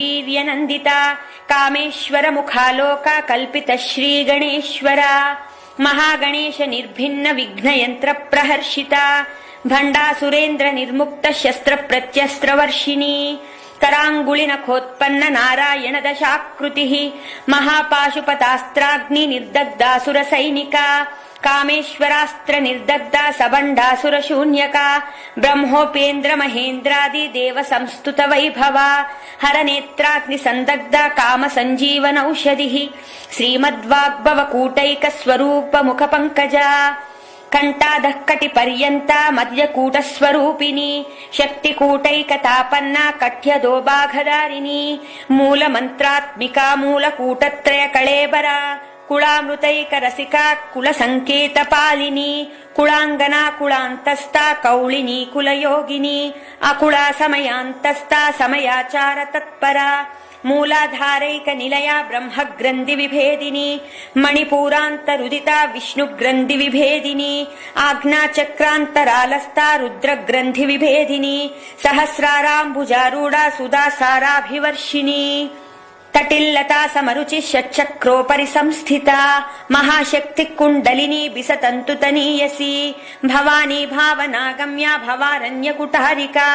वीर्यनन्दिता कामेश्वर मुखालोका कल्पित श्री गणेश्वरा महागणेश निर्भिन्न विघ्नयंत्र प्रहर्षिता भंडासुरेन्द्र निर्मुक्त शस्त्र प्रत्यस्त्र वर्षिणी करांगुली नखोत्पन्न नारायण दशाकृतिः महापाशुपतास्त्राग्नि निर्दग्धासुर सैनिका कामेश्वरास्त्र निर्दग्धा सबंडासुर शून्यका ब्रह्मोपेन्द्र महेन्द्रादि देव संस्तुत वैभवा हर नेत्राग्नि संदग्धा काम संजीवन औषधिः श्रीमद्वाग्भव कूटैक स्वरूप मुख पंकजा कंटादः कटि पर्यन्ता मध्यकूट स्वरूपिणी शक्तिकूटैकतापन्ना कठ्यदो बाघधारिणी मूल मंत्रात्मिका मूलकूटत्रय कळेबरा कुलामृतैक रसिका कुल संकेत पालिनी कुलांगना कुलांतस्ता कौलिनी कुलयोगिनी अकुला समयांतस्ता समयाचार तत्परा मूलाधारैक निलया ब्रह्मग्रंथि विभेदिनी मणिपूरान्तरुदिता विष्णुग्रंथि विभेदिनी आज्ञाचक्रान्तरालस्ता रुद्रग्रंथि विभेदिनी सहस्राराम्बुजारूढा सुधासाराभिवर्षिणी तटिल्लता समरुचि षट्चक्रोपरि संस्थिता महाशक्ति कुण्डलिनी बिसतन्तुतनीयसी भवानी भावनागम्या भवारण्य कुटारिका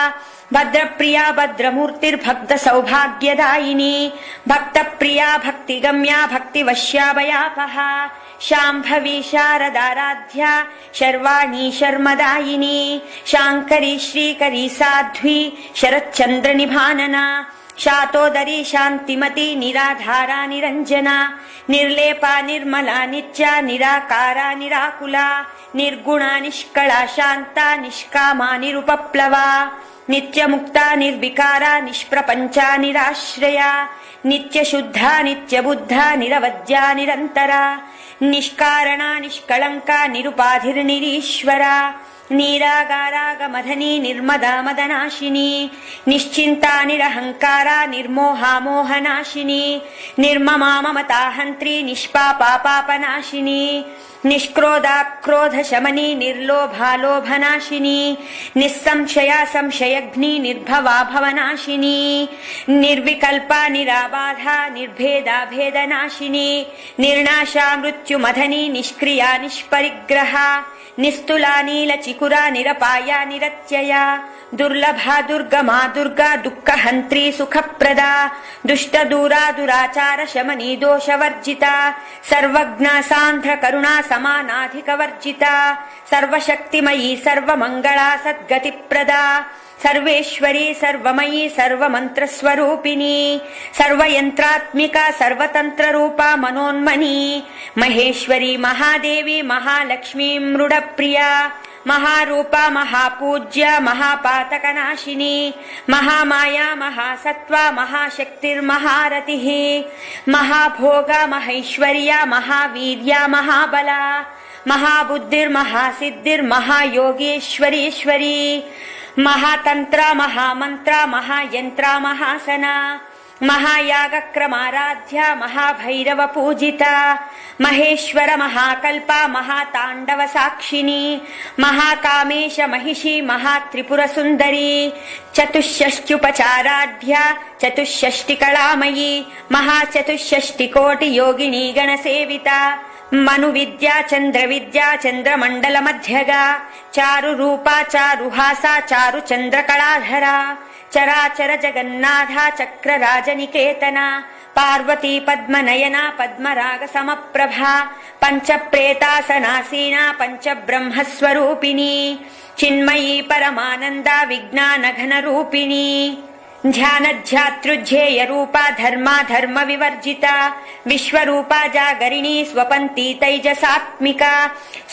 भद्रप्रिया भद्रमूर्तिर्भक्त सौभाग्यदायिनी भक्तप्रिया भक्तिगम्या भक्तिवश्याभयापहा शाम्भवी शारदाराध्या शर्वाणी शर्मदायिनी शाङ्करी श्रीकरी साध्वी शरच्चन्द्र निभानना शातोदरी शान्तिमती निराधारा निरञ्जना निर्लेपा निर्मला नित्या निराकारा निराकुला निर्गुणा निष्कला शान्ता निष्कामा निरुपप्लवा नित्यमुक्ता निर्विकारा निष्प्रपञ्चा निराश्रया नित्यशुद्धा नित्यबुद्धा निरवद्या निरन्तरा निष्कारणा निष्कळङ्का निरुपाधिर्निरीश्वरा नीरागारागमधनी निर्मदा मदनाशिनी निश्चिन्ता निरहङ्कारा निर्मोहा मोहनाशिनी निर्ममा ममताहन्त्री निष्पापा पापनाशिनी निष्क्रोधा क्रोधशमनी निर्लोभा लोभनाशिनी निस्संशया संशयग्नि निर्भवा भवनाशिनी निर्विकल्पा निराबाधा निर्भेदा भेदनाशिनी निर्नाशा मृत्युमधनी निष्क्रिया निष्परिग्रहा निस्तुला नीलचिकुरा निरपाया निरत्यया दुर्लभा दुर्गमा दुर्गा दुःखहन्त्री सुखप्रदा दुष्टदूरा दुराचार शमनी दोषवर्जिता सर्वज्ञा सान्ध्र करुणा समानाधिकवर्जिता सर्वशक्तिमयी सर्वमङ्गला सद्गतिप्रदा सर्वेश्वरी सर्वमयी सर्वमन्त्रस्वरूपिणी सर्वयन्त्रात्मिका सर्वतन्त्ररूपा मनोन्मनी महेश्वरी महादेवी महालक्ष्मी मृडप्रिया महारूपा महापूज्या महापातकनाशिनी महामाया महासत्त्वा महाशक्तिर्महारतिः महाभोगा महैश्वर्या महावीर्या महाबला महाबुद्धिर्महासिद्धिर्महायोगेश्वरीश्वरी महातंत्रा महामंत्रा महायंत्रा महासना महायागक्रमाराध्या महाभैरव पूजिता महेश्वर महाकल्पा महातांडव साक्षिणी महाकामेश महिषी महात्रिपुर सुंदरी चतुष्षष्ट्युपचाराढ्या चतुष्षष्टिकलामयी महाचतुष्षष्टिकोटि योगिनी गणसेविता मनुविद्या चंद्रविद्या चंद्रमंडल मध्यगा चारु रूपा चारुहासा चारु चंद्रकलाधरा चराचर जगन्नाथा चक्र राजनिकेतना पार्वती पद्मनयना पद्मराग समप्रभा पंचप्रेतासनासीना पंचब्रह्मस्वरूपिणी चिन्मयी परमानंदा विज्ञानघन रूपिणी ध्यानध्यातृध्येय रूपा धर्मा धर्म विवर्जिता विश्वरूपा जागरिणी स्वपन्ती तैजसात्मिका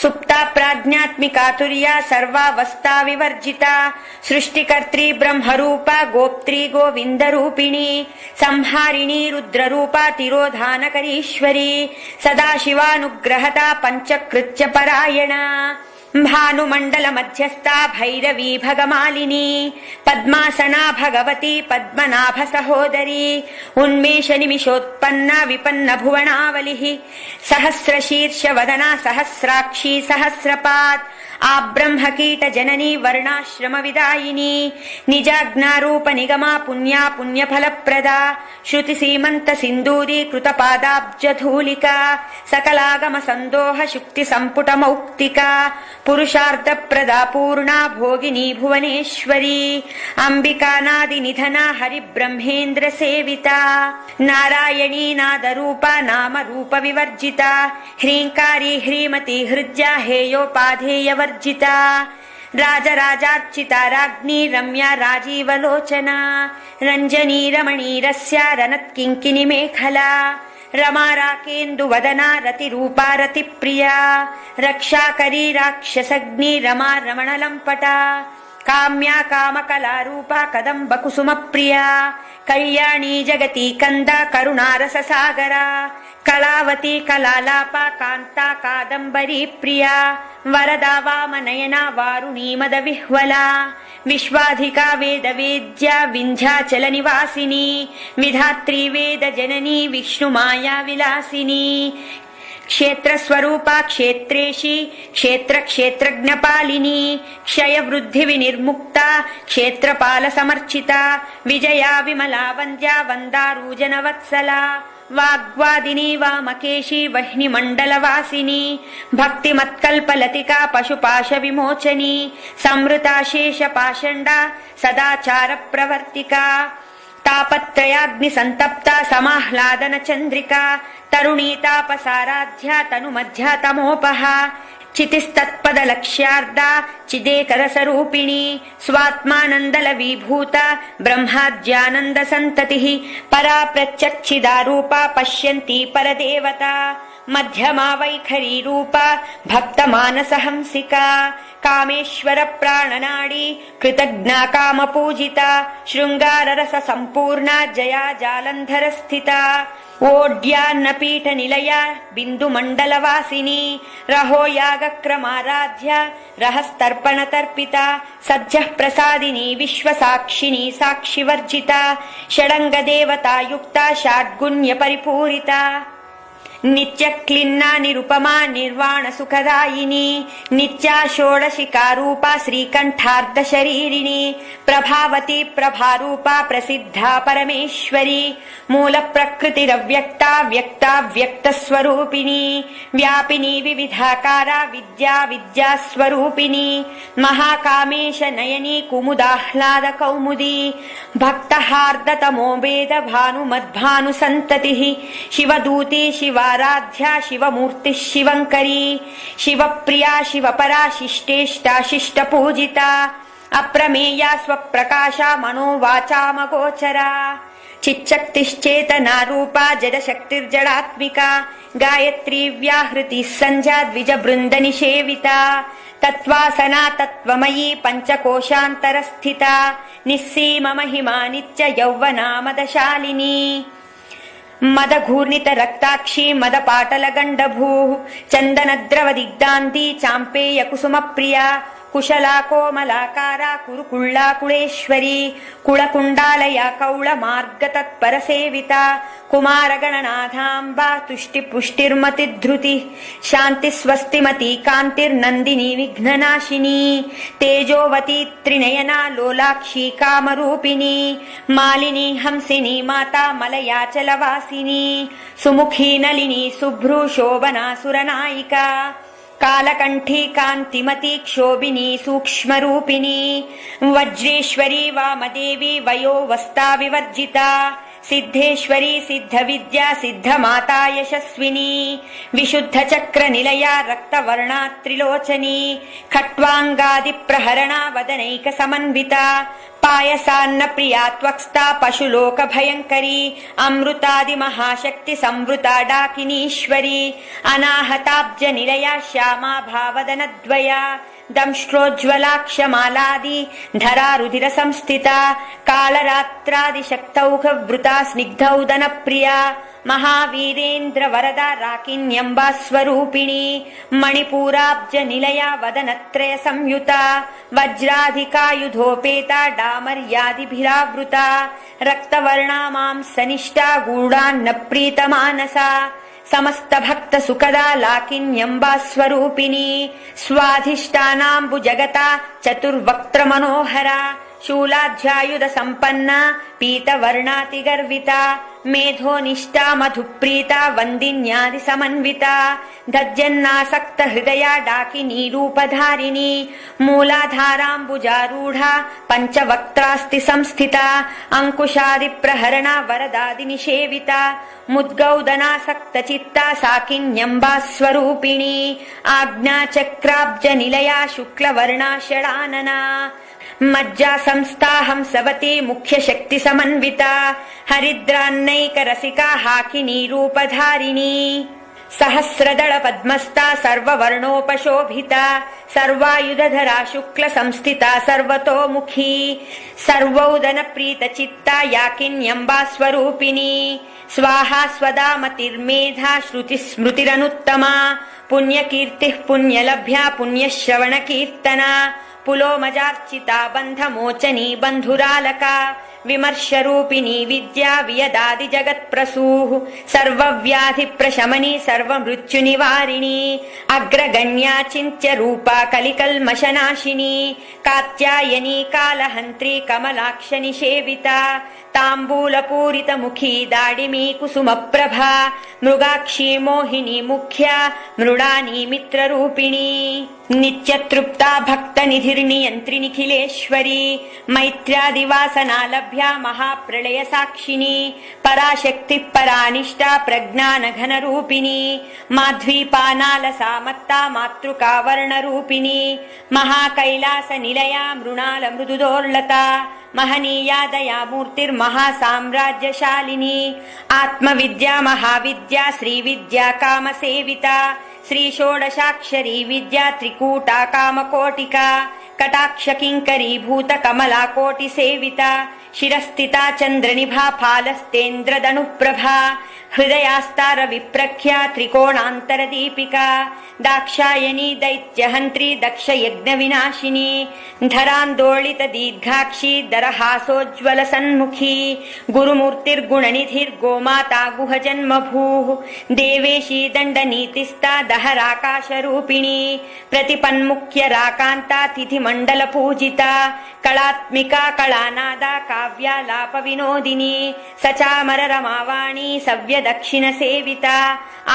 सुप्ता प्राज्ञात्मिका तुर्या सर्वावस्था विवर्जिता सृष्टिकर्त्री ब्रह्मरूपा गोप्त्री गोविंद रूपिणी संहारिणी रुद्ररूपा तिरोधानकरीश्वरी सदाशिवानुग्रहता पंचकृत्य परायणा भानुमंडल मध्यस्था भैरवी भगमालिनी पद्मासना भगवती पद्मनाभ सहोदरी उन्मेष निमिषोत्पन्ना विपन्न भुवनावलिः सहस्रशीर्ष वदना सहस्राक्षी सहस्रपात् आब्रह्म कीट जननी वर्णाश्रम विदायिनी निजाज्ञारूप निगमा पुण्या पुण्यफलप्रदा श्रुति सीमंत सिंदूरी कृत पादाब्जधूलिका सकलागम संदोह शुक्ति संपुट मौक्तिका पुरुषार्थ प्रदा पूर्णा भोगिनी भुवनेश्वरी अंबिका नादि निधना हरि ब्रह्मेन्द्र सेविता नारायणी नाद रूपा नाम रूप विवर्जिता ह्रींकारी ह्रीमती हृद्या हेयोपाधेय वर्जिता राजराजार्चिता राज्ञी रम्या राजीवलोचना रंजनी रमणीरस्या रनत्किंकिनी मेखला रमा राकेन्दुवदना रतिरूपा रतिप्रिया रक्षाकरी राक्षसग्नि रमा रमणलम्पटा काम्या कामकलारूपा कदम्ब कुसुमप्रिया कल्याणी जगती कंदा करुणारससागरा कलावती कलालापा कांता कादम्बरी प्रिया वरदा वामनयना वारुणी मदविह्वला विश्वाधिका वेदवेद्या विन्ध्याचल निवासिनी विधात्री वेद जननी विष्णुमाया विलासिनी क्षेत्र स्वरूपा क्षेत्रेशी क्षेत्र क्षेत्रज्ञपालिनी क्षय वृद्धि विनिर्मुक्ता क्षेत्रपाल समर्चिता विजया विमला वन्द्या वन्दारूजन वत्सला वाग्वादिनी वामकेशी वह्नि मंडलवासिनी भक्तिमत्कल्पलतिका पशुपाश विमोचनी समृता शेष पाषण्डा सदाचार प्रवर्तिका तापत्रयाग्नि संतप्ता समाह्लादन चंद्रिका तरुणी तापसाराध्या तनुमध्या तमोपहा चितिस्तत्पद लक्ष्यार्दा चिदेकरसरूपिणी स्वात्मानंदल विभूता ब्रह्माद्यानंद संततिः परा प्रत्यक्षिदारूपा पश्यन्ती परदेवता मध्यमा वैखरी रूपा भक्तमानसहंसिका कामेश्वर प्राणनाडी कृतज्ञा काम पूजिता शृंगार रस संपूर्णा जया जालंधर स्थिता ओड्यान्न पीठ निलया बिंदु मंडल वासिनी रहो याग क्रमाराध्या रहस्तर्पण तर्पिता सज्ज प्रसादिनी विश्व साक्षिनी साक्षि वर्जिता षडंग देवता युक्ता षाड्गुण्य परिपूरिता नित्य क्लिन्ना निरुपमा निर्वाण सुखदायिनी नित्या षोडशिका रूपा श्रीकंठार्ध शरीरिणी प्रभावती प्रभारूपा प्रसिद्धा परमेश्वरी मूल प्रकृतिरव्यक्ता व्यक्ता व्यक्त स्वरूपिणी व्यापिनी विविधाकारा विद्या विद्या स्वरूपिणी महाकामेश नयनी कुमुदाह्लाद कौमुदी भक्तहार्दतमो वेद भानु मद्भानु संततिः शिवदूती शिवाराध्या शिवमूर्ति शिवंकरी शिवप्रिया शिवपरा शिष्टेष्टा शिष्ट पूजिता अप्रमेया स्वप्रकाशा मनोवाचामगोचरा चिच्चक्तिश्चेतना रूपा जडशक्तिर्जडात्मिका गायत्री व्याहृति संध्या द्विज बृंद निषेविता तत्वासना तत्वमयी पंचकोशान्तरस्थिता निस्सीम महिमा नित्य यौवना मदशालिनी मदघूर्णित रक्ताक्षी मदपाटल गंडभूः चंदनद्रव दिग्दान्ती चाम्पेय कुसुम प्रिया कुशला कोमलाकारा कुरुकुळ्ळा कुळेश्वरी कुळकुण्डालया कौळ मार्ग तत्पर सेविता कुमारगणनाथाम्बा तुष्टि पुष्टिर्मतिधृति शान्ति स्वस्तिमती कान्तिर्नन्दिनी विघ्ननाशिनी तेजोवती त्रिनयना लोलाक्षी कामरूपिणी मालिनी हंसिनी माता मलयाचलवासिनी सुमुखी नलिनी शुभ्रू शोभना सुरनायिका कालकंठी कांतिमती क्षोभिनी सूक्ष्मरूपिणी वज्रेश्वरी वामदेवी वयोवस्था विवर्जिता सिद्धेश्वरी सिद्धविद्या सिद्धमाता यशस्विनी विशुद्ध चक्र निलया रक्तवर्णा त्रिलोचनी खट्वांगादि प्रहरणा वदनैक समन्विता पायसान्न प्रिया त्वक्स्ता पशुलोक भयंकरी अमृतादि महाशक्ति संवृता डाकिनीश्वरी अनाहताब्ज निलया श्यामा भावदनद्वया दंष्ट्रोज्ज्वलाक्षमालादि धरा रुधिर संस्थिता कालरात्रादि शक्तौघ वृता स्निग्धौदन प्रिया महावीरेन्द्र वरदा राकिन्यम्बा स्वरूपिणी मणिपूराब्ज निलया वदनत्रय संयुता वज्राधिकायुधोपेता डामर्यादिभिरावृता रक्तवर्णा मां सनिष्ठा गूढान्न प्रीतमानसा समस्त भक्त सुखदा लाकिन्यम्बा स्वरूपिणी स्वाधिष्ठानाम्बु जगता चतुर्वक्त्र मनोहरा शूलाध्यायुध संपन्ना पीतवर्णाति गर्विता मेधोनिष्ठा मधुप्रीता वन्दिन्यादि समन्विता धज्जन्नासक्त हृदया डाकिनी रूपधारिणी मूलाधाराम्बुजारूढा पंचवक्त्रास्ति संस्थिता अंकुशादि प्रहरणा वरदादि निषेविता मुद्गौदनासक्त चित्ता साकिन्यम्बा स्वरूपिणी आज्ञा चक्राब्ज निलया शुक्लवर्णा षडानना मज्जा संस्थाहं सवती मुख्य शक्ति समन्विता हरिद्रान्नैक रसिका हाकिनी रूपधारिणी सहस्रदल पद्मस्था सर्ववर्णोपशोभिता सर्वायुधधरा शुक्ल संस्थिता सर्वतोमुखी सर्वौदन प्रीत चित्ता याकिन्यम्बा स्वरूपिणी स्वाहा स्वदा मतिर्मेधा श्रुति स्मृतिरनुत्तमा पुण्यकीर्तिः पुण्यलभ्या पुण्यश्रवण कीर्तना पुलोमजार्चिता बन्धमोचनी बन्धुरालका विमर्शरूपिणी विद्या वियदादि जगत्प्रसूः सर्वव्याधि प्रशमनी सर्वमृत्युनिवारिणी अग्रगण्या चिन्त्य रूपा कलिकल्मषनाशिनी कात्यायनी कालहन्त्री कमलाक्ष निषेविता ताम्बूलपूरितमुखी दाडिमी कुसुमप्रभा मृगाक्षी मोहिनी मुख्या मृडानी मित्ररूपिणी नित्यतृप्ता भक्तनिधिर्नियन्त्री निखिलेश्वरी मैत्र्यादिवासना लभ्या महाप्रलय साक्षिणी पराशक्ति परानिष्ठा प्रज्ञानघनरूपिणी माध्वीपानालसा मत्ता मातृका वर्णरूपिणी महाकैलास निलया मृणाल मृदुदोर्लता महनीया दया मूर्तिर्महासाम्राज्यशालिनी आत्मविद्या महाविद्या श्रीविद्या कामसेविता श्री षोडशाक्षरी विद्या त्रिकूटा कामकोटिका कटाक्ष किंकरी भूत कमला कोटि सेविता शिरस्थिता चंद्रनिभा फालस्तेन्द्रदनुप्रभा हृदयास्तार विप्रख्या त्रिकोणांतर दीपिका दाक्षायणी दैत्यहंत्री दक्ष यज्ञ विनाशिनी धरांदोलित दीर्घाक्षी दरहासोज्वल सन्मुखी गुरुमूर्तिर्गुणनिधिर्गोमाता गुह जन्मभूः देवेशी दंडनीतिस्ता दहराकाश रूपिणी प्रतिपन्मुख्य राकांता तिथि मंडल पूजिता कलात्मिका कलानादा काव्यालाप विनोदिनी सचामर रमावाणी सव्य दक्षिण सेविता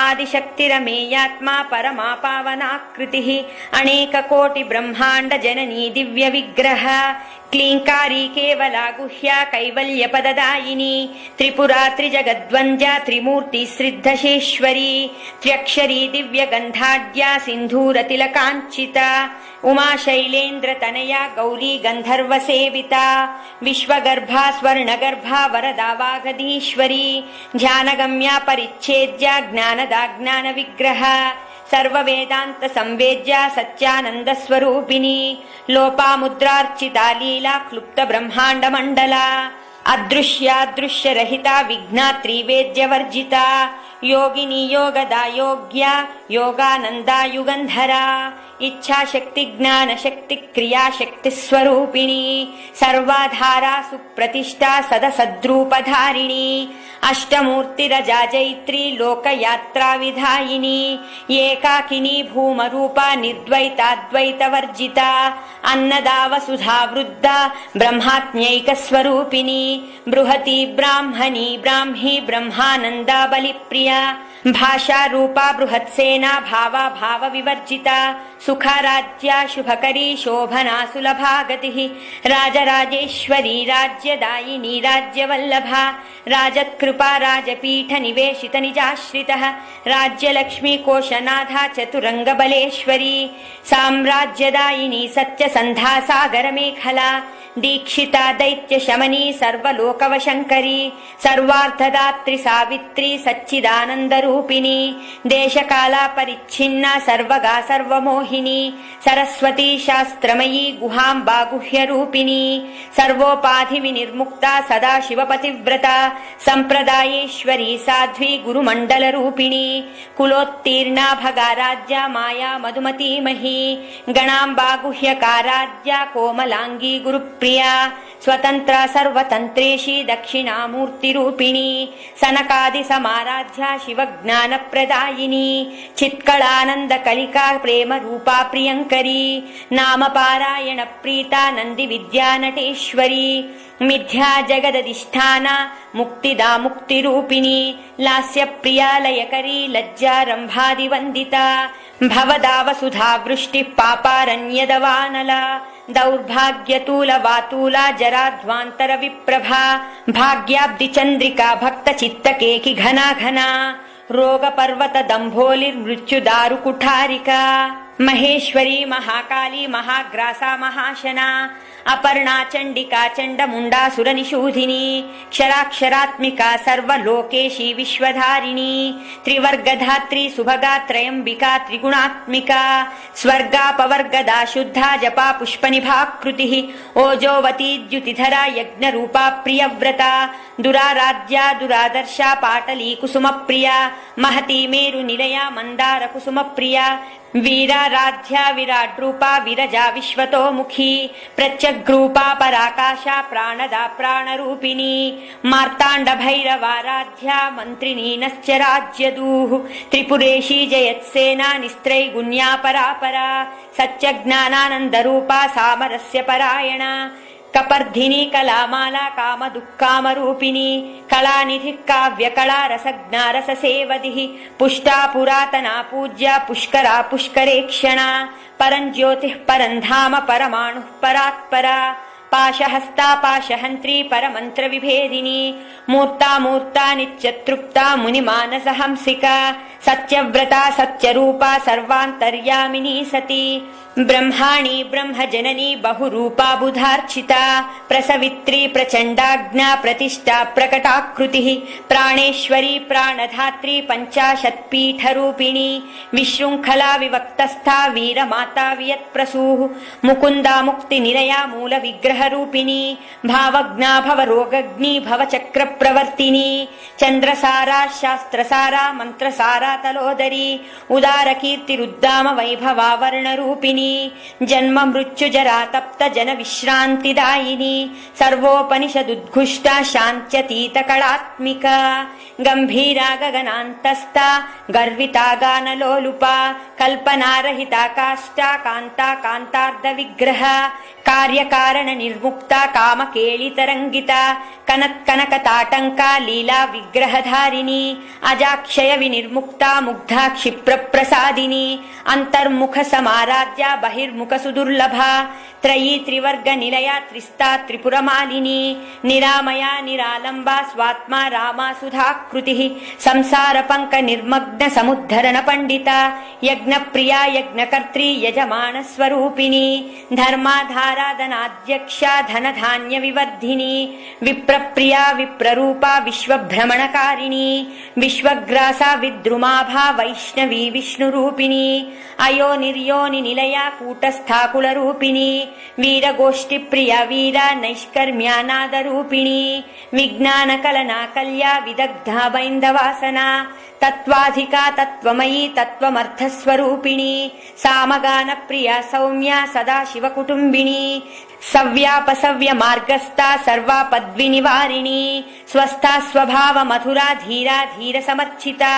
आदिशक्तिरमेयात्मा परमा पावनाकृतिः अनेक कोटि ब्रह्मांड जननी दिव्य विग्रह क्लींकारी केवला गुह्या कैवल्य पददायिनी त्रिपुरा त्रिजगद्वन्द्या त्रिमूर्ति श्रीद्धशेश्वरी त्र्यक्षरी दिव्य गंधाढ्या सिंधूर तिलकांचिता उमा शैलेन्द्र तनया गौरी गंधर्व सेविता विश्वगर्भा स्वर्णगर्भा वरदा वागधीश्वरी ध्यानगम्या परिच्छेद्या ज्ञानदा ज्ञान विग्रह सर्ववेदांत संवेद्या सच्चानंद स्वरूपिणी लोपामुद्रार्चिता लीला क्लुप्त ब्रह्मांड मंडला अदृश्यादृश्य रहिता विघ्नात्री वेद्य वर्जिता योगिनी योगदा योग्या योगानंदा युगंधरा इच्छा शक्ति ज्ञान शक्ति क्रिया शक्ति स्वरूपिणी सर्वाधारा सुप्रतिष्ठा सदसद्रूपधारिणी अष्टमूर्तिरजा जैत्री लोकयात्रा विधायिनी एकाकिनी भूमरूपा निर्द्वैताद्वैत वर्जिता अन्नदा वसुधा वृद्धा ब्रह्मात्म्यैक स्वरूपिणी बृहती ब्राह्मणी ब्राह्मी ब्रह्मानंदा बलिप्रिया भाषा रूपा बृहत्सेना भावा भाव विवर्जिता सुखाराध्या शुभकरी शोभना सुलभा गतिः राजराजेश्वरी राज्यदायिनी राज्यवल्लभा राजत्कृपा राजपीठ निवेशित निजाश्रितः राज्यलक्ष्मी कोशनाथा चतुरंग बलेश्वरी साम्राज्यदायिनी सत्यसन्धा सागर मेखला दीक्षिता दैत्य शमनी सर्वलोकवशंकरी सर्वार्थदात्री सावित्री सच्चिदानंद रूपिणी देशकाला परिच्छिन्ना सर्वगा सर्वमोहिनी सरस्वती शास्त्रमयी गुहाम्बा गुह्य रूपिणी सर्वोपाधि विनिर्मुक्ता सदा शिवपतिव्रता संप्रदायेश्वरी साध्वी गुरुमंडल रूपिणी कुलोत्तीर्णा भगाराज्या माया मधुमती मही गणाम्बा गुह्यकाराज्या कोमलांगी गुरुप्रिया प्रिया स्वतंत्र सर्वतंत्रेशी दक्षिणामूर्तिरूपिणी सनकादि समाराध्या शिवज्ञान प्रदायिनी चित्कलानंद कलिका प्रेम रूपा प्रियंकरी नाम पारायण प्रीता नंदि विद्या नटेश्वरी मिथ्या जगदधिष्ठान मुक्तिदा मुक्तिरूपिणी लास्य प्रिया लयकरी लज्जारंभादि वंदिता भवदावसुधा वृष्टि पापारण्यदवानला दौर्भाग्यतूल वातूला जराध्वांतर विप्रभा भाग्याब्धि चंद्रिका भक्त चित्तकेकि घना घना रोग पर्वत दंभोलिर्मृत्युदारु कुठारिका महेश्वरी महाकाली महाग्रासा महाशना अपर्णा चंडिका चंडमुंडासुर निषूधिनी क्षराक्षरात्मिका सर्वलोकेशी विश्वधारिणी त्रिवर्गधात्री सुभगा त्रयंबिका त्रिगुणात्मिका स्वर्गापवर्गदा शुद्धा जपा पुष्पनिभाकृतिः ओजोवती द्युतिधरा यज्ञरूपा प्रियव्रता दुराराध्या दुरादर्शा पाटली कुसुमप्रिया महती मेरु निलया मंदार कुसुमप्रिया वीराराध्या विराट रूपा विरजा विश्वतोमुखी प्रत्यग्रूपा पराकाशा प्राणदा प्राणरूपिणी मार्तांड भैरवाराध्या मंत्रिणी नश्च राज्यदूः त्रिपुरेशी जयत्सेना निस्त्रैगुण्या परापरा सत्यज्ञानानंद रूपा सामरस्य परायणा कपर्धिनी कलामाला काम दुःखामरूपिणी कलानिधिः काव्यकला रसज्ञा रससेवदिः पुष्टा पुरातना पूज्या पुष्करा पुष्करेक्षणा परञ्ज्योतिः परन्धाम परमाणुः परात्परा पाशहस्ता पाशहन्त्री परमन्त्र विभेदिनी मूर्ता मूर्ता नित्यतृप्ता मुनिमानसहंसिका सत्यव्रता सत्यरूपा सर्वान्तर्यामिनी सती ब्रह्माणी ब्रह्मजननी बहुरूपा बुधार्चिता प्रसवित्री प्रचण्डाज्ञा प्रतिष्ठा प्रकटाकृतिः प्राणेश्वरी प्राणधात्री पञ्चाशत्पीठरूपिणी विशृङ्खला विवक्तस्था वीरमाता वियत्प्रसूः मुकुन्दा मुक्तिनिलया मूलविग्रहरूपिणी भावज्ञा भवरोगग्नी भवचक्रप्रवर्तिनी चन्द्रसारा शास्त्रसारा मन्त्रसारा तलोदरी उदारकीर्तिरुद्दाम वैभवावर्णरूपिणी जन्म मृत्यु जरा तप्त जन विश्रांतिदायिनी सर्वोपनिषदुद्घुष्टा शान्त्यतीत कलात्मिका गंभीरा गगनान्तस्था गर्विता गानलोलुपा कल्पनारहिता काष्ठा कांता कांतार्ध विग्रह कार्यकारण निर्मुक्ता कामकेलितरंगिता कनक ताटंका लीला विग्रहधारिणी अजाक्षय विनिर्मुक्ता मुग्धा क्षिप्र प्रसादिनी अंतर्मुख समाराध्या बहिर्मुख सुदुर्लभा त्रयी त्रिवर्ग निलया त्रिस्ता त्रिपुरमालिनी निरामया निरालंबा स्वात्मा रामा सुधाकृतिः संसार पंक निर्मग्न समुद्धरण पंडिता यज्ञ प्रिया यज्ञकर्त्री यजमान स्वरूपिणी धर्माधाराधनाध्यक्षा धन धान्य विवर्धिनी विप्रप्रिया विप्ररूपा विश्वभ्रमणकारिणी विश्वग्रासा विद्रुमाभा वैष्णवी विष्णुरूपिणी अयो निर्योनि निलया कूटस्थाकुलरूपिणी वीरगोष्ठी प्रिया वीरा नैष्कर्म्यानादरूपिणी विज्ञानकलना कल्या विदग्धा बैन्दवासना तत्त्वाधिका तत्त्वमयी तत्त्वमर्थस्वरूपिणी सामगान प्रिया सौम्या सदाशिवकुटुम्बिनी सव्यापसव्य मार्गस्था सर्वापद्विनिवारिणी स्वस्था स्वभाव मधुरा धीरा धीर समर्चिता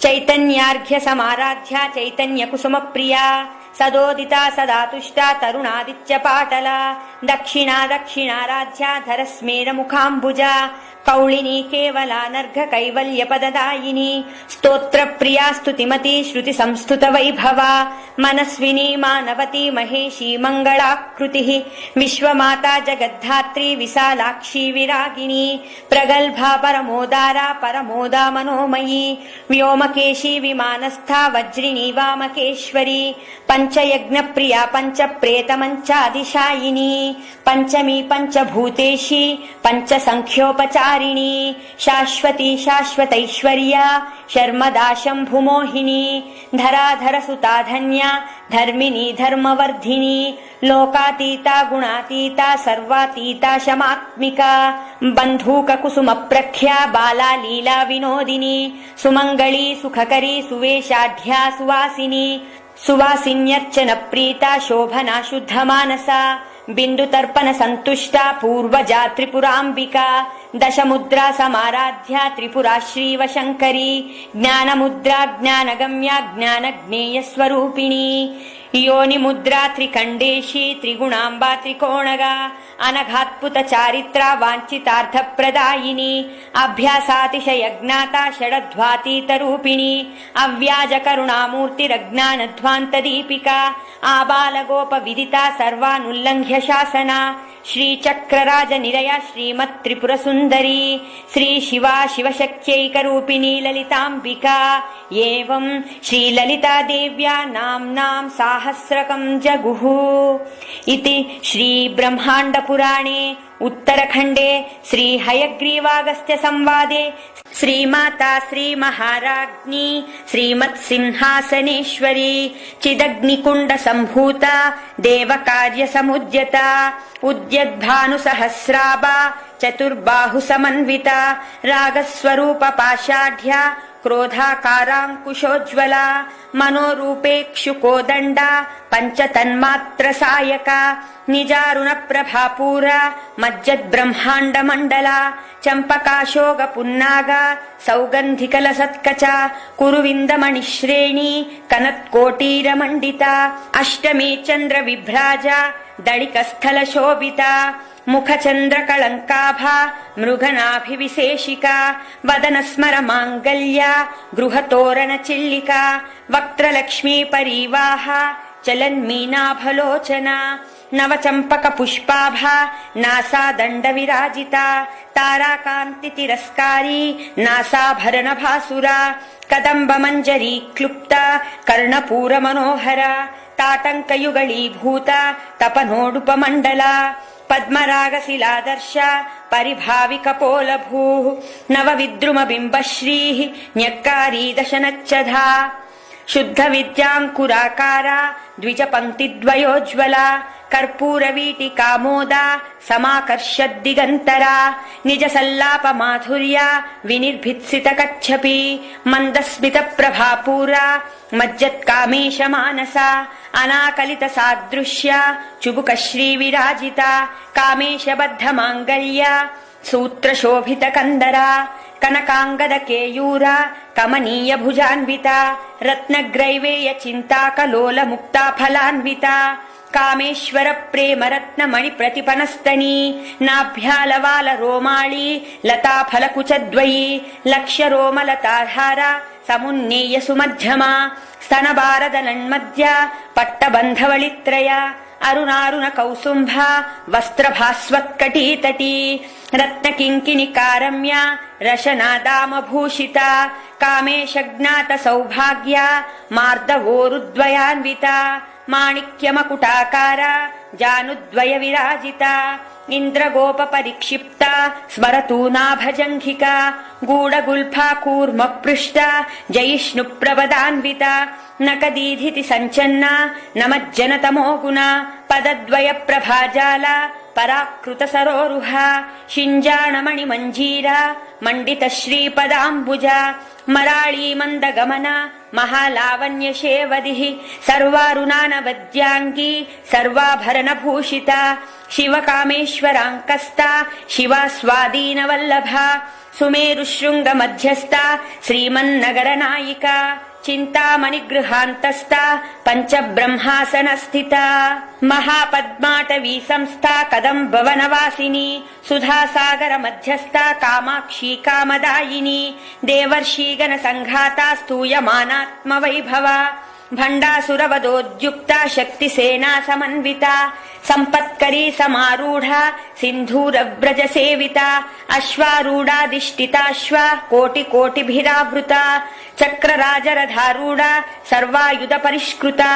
चैतन्यार्घ्य समाराध्या चैतन्य कुसुम प्रिया सदोदिता सदा तुष्टा तरुणादित्य पाटला दक्षिणा दक्षिणाराध्या धरस्मेर मुखाम्बुजा कौलिनी केवलानर्घ कैवल्य पददायिनी स्तोत्र प्रिया स्तुतिमती श्रुति संस्तुत वैभवा मनस्विनी मानवती महेशी मंगलाकृतिः विश्वमाता जगद्धात्री विशालाक्षी विरागिणी प्रगल्भा परमोदारा परमोदा मनोमयी व्योमकेशी विमानस्था वज्रिणी वामकेश्वरी पंचयज्ञ प्रिया पंच प्रेत मंचादिशायिनी पंचमी पंचभूतेशी पंच संख्योपचारिणी शाश्वती शाश्वतैश्वर्या शर्मदा शंभुमोहिनी धराधर सुता धन्या धर्मिणी धर्मवर्धिनी लोकातीता गुणातीता सर्वातीता शमात्मिका बंधूक कुसुम प्रख्या बाला लीला विनोदिनी सुमंगली सुखकरी सुवेशाढ्या सुवासिनी सुवासिन्यर्चन प्रीता शोभना शुद्ध मानसा बिन्दुतर्पण सन्तुष्टा पूर्वजा त्रिपुराम्बिका दशमुद्रा समाराध्या त्रिपुरा श्रीवशङ्करी ज्ञानमुद्रा ज्ञानगम्या ज्ञानज्ञेयस्वरूपिणी योनिमुद्रा त्रिकण्डेशी त्रिगुणाम्बा त्रिकोणगा अनघात्पुत चारित्रा वाञ्छितार्थप्रदायिनी अभ्यासातिशयज्ञाता षडध्वातीतरूपिणी अव्याजकरुणामूर्तिरज्ञानध्वान्तदीपिका आबालगोपविदिता सर्वानुल्लङ्घ्य शासना श्रीचक्रराजनिलया श्रीमत्त्रिपुरसुन्दरी श्रीशिवा शिवशक्त्यैकरूपिणी ललिताम्बिका एवं श्रीललितादेव्या नाम्नां साहस्रकं जगुः इति श्रीब्रह्माण्डपुराणे उत्तरखण्डे श्रीहयग्रीवागस्त्य संवादे श्रीमाता श्रीमहाराज्ञी श्रीमत्सिंहासनेश्वरी चिदग्निकुण्ड सम्भूता देवकार्यसमुद्यता उद्यद्भानुसहस्राभा चतुर्बाहुसमन्विता रागस्वरूप पाषाढ्या क्रोधाकाराङ्कुशोज्ज्वला मनोरूपेक्षुकोदण्डा पञ्चतन्मात्रसायका निजारुणप्रभापूरा मज्जद्ब्रह्माण्डमण्डला चम्पकाशोगपुन्नागा सौगन्धिकलसत्कचा कुरुविन्दमणिश्रेणी कनत्कोटीरमण्डिता अष्टमे चन्द्रविभ्राजा दळिकस्थलशोभिता मुखचन्द्रकलङ्काभा मृगनाभिविशेषिका वदनस्मरमाङ्गल्या गृहतोरणचिल्लिका वक्त्रलक्ष्मीपरीवाहा चलन्मीनाभलोचना नवचम्पकपुष्पाभा नासादण्डविराजिता ताराकान्तितिरस्कारी नासाभरणभासुरा कदम्बमञ्जरी क्लुप्ता कर्णपूरमनोहरा ताटङ्कयुगलीभूता तपनोडुपमण्डला पद्मरागशिलादर्शा परिभाविकपोलभूः नवविद्रुमबिम्बश्रीः न्यक्कारी दशनच्छदा शुद्धविद्याङ्कुराकारा द्विजपङ्क्तिद्वयोज्ज्वला कर्पूरवीटिकामोदा समाकर्षद्दिगन्तरा निजसल्लापमाधुर्या विनिर्भित्सितकच्छपी मन्दस्मितप्रभापूरा मज्जत्कामेशमानसा अनाकलितसादृश्या चुबुकश्रीविराजिता कामेशबद्धमाङ्गल्या सूत्रशोभितकन्दरा कनकाङ्गदकेयूरा कमनीयभुजान्विता रत्नग्रैवेयचिन्ताकलोलमुक्ताफलान्विता कामेश्वरप्रेमरत्नमणिप्रतिपनस्तनी नाभ्यालवालरोमाळी लताफलकुचद्वयी लक्ष्यरोमलताधारा समुन्नेयसुमध्यमा स्तनबारदलन्मध्या पट्टबन्धवळित्रया अरुणारुणकौसुम्भा वस्त्रभास्वत्कटीतटी रत्नकिङ्किणिकारम्या रशनादामभूषिता कामेशज्ञातसौभाग्या मार्दवोरुद्वयान्विता माणिक्यमकुटाकारा जानुद्वयविराजिता इन्द्रगोपपरिक्षिप्ता स्मरतूनाभजङ्घिका गूढगुल्फा कूर्मपृष्टा जयिष्णुप्रवदान्विता नकदीधिति सञ्चन्ना नमज्जनतमोगुणा पदद्वयप्रभाजाला पराकृतसरोरुहा शिञ्जाणमणिमञ्जीरा मण्डितश्रीपदाम्बुजा मराळी मन्दगमना महालावण्यशेवदिः सर्वारुणानवद्याङ्गी सर्वाभरणभूषिता शिवकामेश्वराङ्कस्ता शिवा स्वादीनवल्लभा सुमेरुशृङ्गमध्यस्था श्रीमन्नगरनायिका चिन्तामणिगृहान्तस्था पञ्चब्रह्मासनस्थिता महापद्माटवी संस्था कदम्बवनवासिनी सुधासागरमध्यस्था कामाक्षी कामदायिनी देवर्षिगणसङ्घाता स्तूयमानात्मवैभवा भण्डासुरवदोद्युक्ता शक्तिसेना समन्विता सम्पत्करी समारूढा सिन्धूरव्रजसेविता अश्वारूढाधिष्ठिताश्वा कोटिकोटिभिरावृता चक्रराजरधारूढा सर्वायुधपरिष्कृता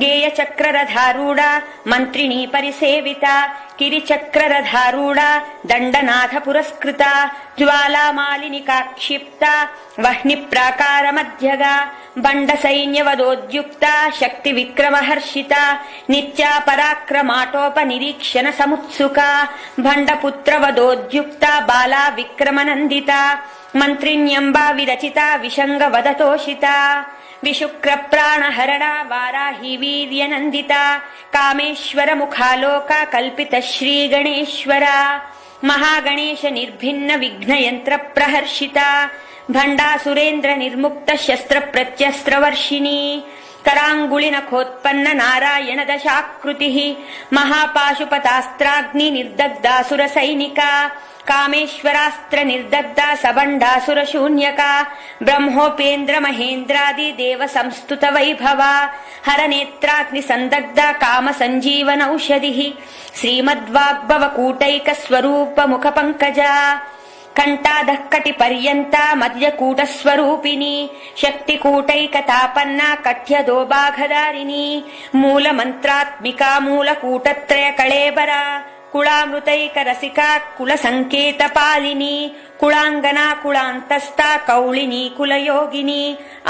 गेयचक्ररधारूढा मन्त्रिणी परिसेविता किरिचक्ररधारूढा दण्डनाथपुरस्कृता ज्वालामालिनिकाक्षिप्ता वह्निप्राकारमध्यगा बण्डसैन्यवदोद्युक्ता शक्तिविक्रमहर्षिता नित्या पराक्रमाटोपनिरीक्षण समुत्सुका भण्डपुत्रवदोद्युक्ता बाला विक्रमनन्दिता मन्त्रिण्यम्बा विरचिता विशङ्गवदतोषिता विशुक्रप्राणहरणा वाराही वीर्यनन्दिता कामेश्वरमुखालोका कल्पितश्रीगणेश्वरा महागणेश निर्भिन्न विघ्नयन्त्र प्रहर्षिता भण्डासुरेन्द्र निर्मुक्त शस्त्र प्रत्यस्त्रवर्षिणी कराङ्गुलिनखोत्पन्न नारायण दशाकृतिः महापाशुपतास्त्राग्नि निर्दग्धासुर सैनिका कामेश्वरास्त्र निर्दग्धा सबण्डासुर शून्यका ब्रह्मोपेन्द्र महेन्द्रादि देव संस्तुत वैभवा हरनेत्राग्नि संदग्धा काम संजीवनौषधिः श्रीमद्वाग्भव कूटैक स्वरूप मुख पंकजा कंठादः कटिपर्यन्ता मध्यकूटस्वरूपिणी शक्तिकूटैकतापन्ना कठ्यदोबाघधारिणी मूलमन्त्रात्मिका मूलकूटत्रय कळेबरा कुलामृतैक रसिका कुलसङ्केतपालिनी कुलाङ्गना कुलान्तस्था कौलिनी कुलयोगिनी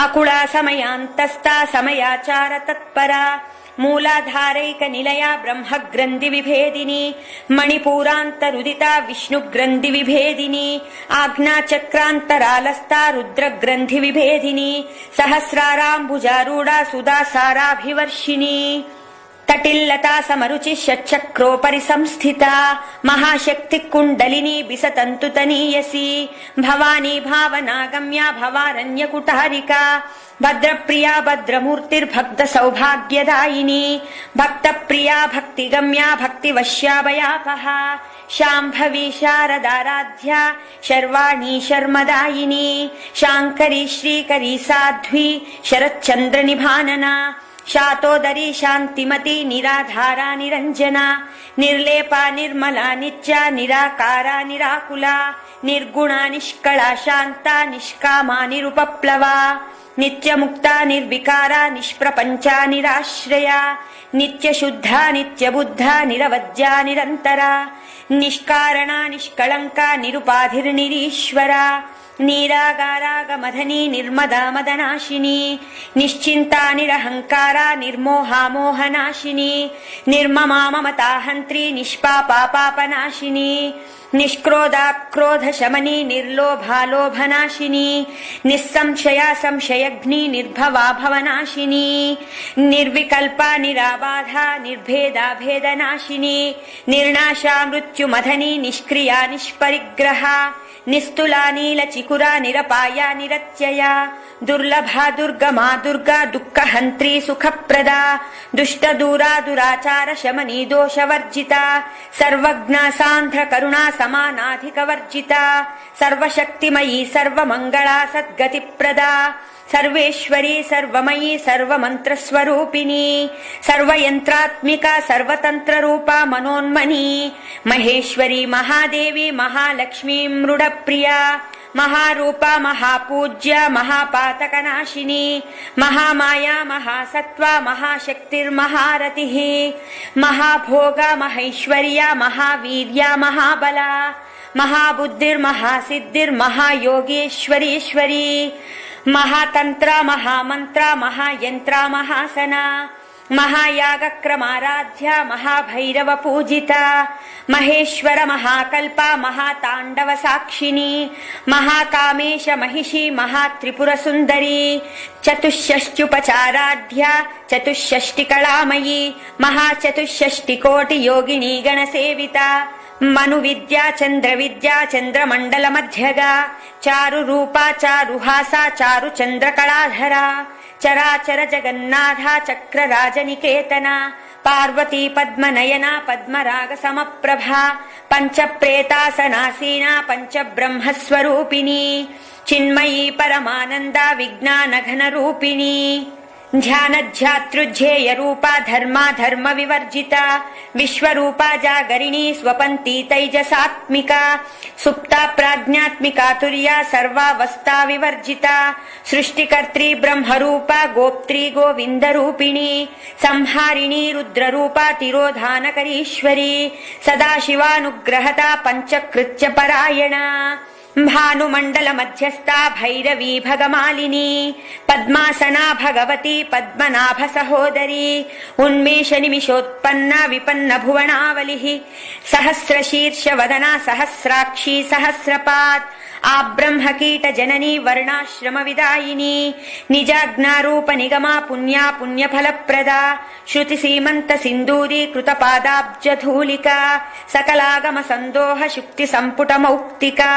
अकुला समयान्तस्था समयाचार तत्परा मूलाधारैक निलया ब्रह्मग्रन्थि विभेदिनी मणिपूरान्तरुदिता विष्णुग्रन्थि विभेदिनी आज्ञाचक्रान्तरालस्था रुद्रग्रन्थि विभेदिनी सहस्राराम्बुजारूढा सुधासाराभिवर्षिणी तटिल्लता समरुचि षट्चक्रोपरि संस्थिता महाशक्ति कुण्डलिनी बिसतन्तुतनीयसी भवानी भावनागम्या भवारण्यकुटारिका भद्रप्रिया भद्रमूर्तिर्भक्त सौभाग्यदायिनी भक्तप्रिया भक्तिगम्या भक्तिवश्याभयापहा शाम्भवी शारदाराध्या शर्वाणी शर्मदायिनी शाङ्करी श्रीकरी साध्वी शरच्चन्द्रनिभानना शातोदरी शान्तिमती निराधारा निरञ्जना निर्लेपा निर्मला नित्या निराकारा निराकुला निर्गुणा निष्कला शान्ता निष्कामा निरुपप्लवा नित्यमुक्ता निर्विकारा निष्प्रपञ्चा निराश्रया नित्यशुद्धा नित्यबुद्धा निरवद्या निरन्तरा निष्कारणा निष्कळङ्का निरुपाधिर्निरीश्वरा निरागारागमधनी निर्मदा मदनाशिनी निश्चिन्ता निरहङ्कारा निर्मोहा मोहनाशिनी निर्ममा ममताहन्त्री निष्पापा पापनाशिनी निष्क्रोधा क्रोधशमनी निर्लोभा लोभनाशिनी निस्संशया संशयग्नि निर्भवा भवनाशिनी निर्विकल्पा निराबाधा निर्भेदा भेदनाशिनी निर्नाशा मृत्युमधनी निष्क्रिया निष्परिग्रहा निस्तुला नीलचिकुरा निरपाया निरत्यया दुर्लभा दुर्गमा दुर्गा दुःखहन्त्री सुखप्रदा दुष्टदूरा दुराचार शमनी दोषवर्जिता सर्वज्ञा सान्द्र करुणा समानाधिकवर्जिता सर्वशक्तिमयी सर्वमङ्गला सद्गतिप्रदा सर्वेश्वरी सर्वमयी सर्वमन्त्रस्वरूपिणी सर्वयन्त्रात्मिका सर्वतन्त्ररूपा मनोन्मनी महेश्वरी महादेवी महालक्ष्मी मृडप्रिया महारूपा महापूज्या महापातकनाशिनी महामाया महासत्त्वा महाशक्तिर्महारतिः महाभोगा महैश्वर्या महावीर्या महाबला महाबुद्धिर्महासिद्धिर्महायोगेश्वरीश्वरी महातंत्रा महामंत्रा महायंत्रा महासना महायागक्रमाराध्या महाभैरव पूजिता महेश्वर महाकल्पा महातांडव साक्षिणी महाकामेश महिषी महात्रिपुर सुंदरी चतुष्षष्ट्युपचाराढ्या चतुष्षष्टिकलामयी महाचतुष्षष्टिकोटि योगिनी गणसेविता मनुविद्या चन्द्रविद्या चन्द्रमण्डल मध्यगा चारुरूपा चारुहासा चारुचन्द्रकलाधरा चराचर जगन्नाथा चक्रराजनिकेतना पार्वती पद्मनयना पद्मराग समप्रभा पंचप्रेतासनासीना पंचब्रह्मस्वरूपिणी चिन्मयी परमानंदा विज्ञानघनरूपिणी ध्यानध्यातृध्येय रूपा धर्मा धर्म विवर्जिता विश्वरूपा जागरिणी स्वपन्ती तैजसात्मिका सुप्ता प्रज्ञात्मिका तुर्या सर्वावस्था विवर्जिता सृष्टिकर्त्री ब्रह्मरूपा गोप्त्री गोविन्दरूपिणी संहारिणी रुद्ररूपा तिरोधानकरीश्वरी सदाशिवानुग्रहता पंचकृत्य परायणा भानुमण्डल मध्यस्था भैरवी भगमालिनी पद्मासना भगवती पद्मनाभ सहोदरी उन्मेष निमिषोत्पन्ना विपन्न भुवनावलिः सहस्रशीर्ष वदना सहस्राक्षी सहस्रपात् आब्रह्मकीट जननी वर्णाश्रम विदायिनी निजाज्ञारूप निगमा पुण्या पुण्यफलप्रदा श्रुति सीमंत सिंदूरी कृत पादाब्ज धूलिका सकलागम संदोह शुक्ति संपुट मौक्तिका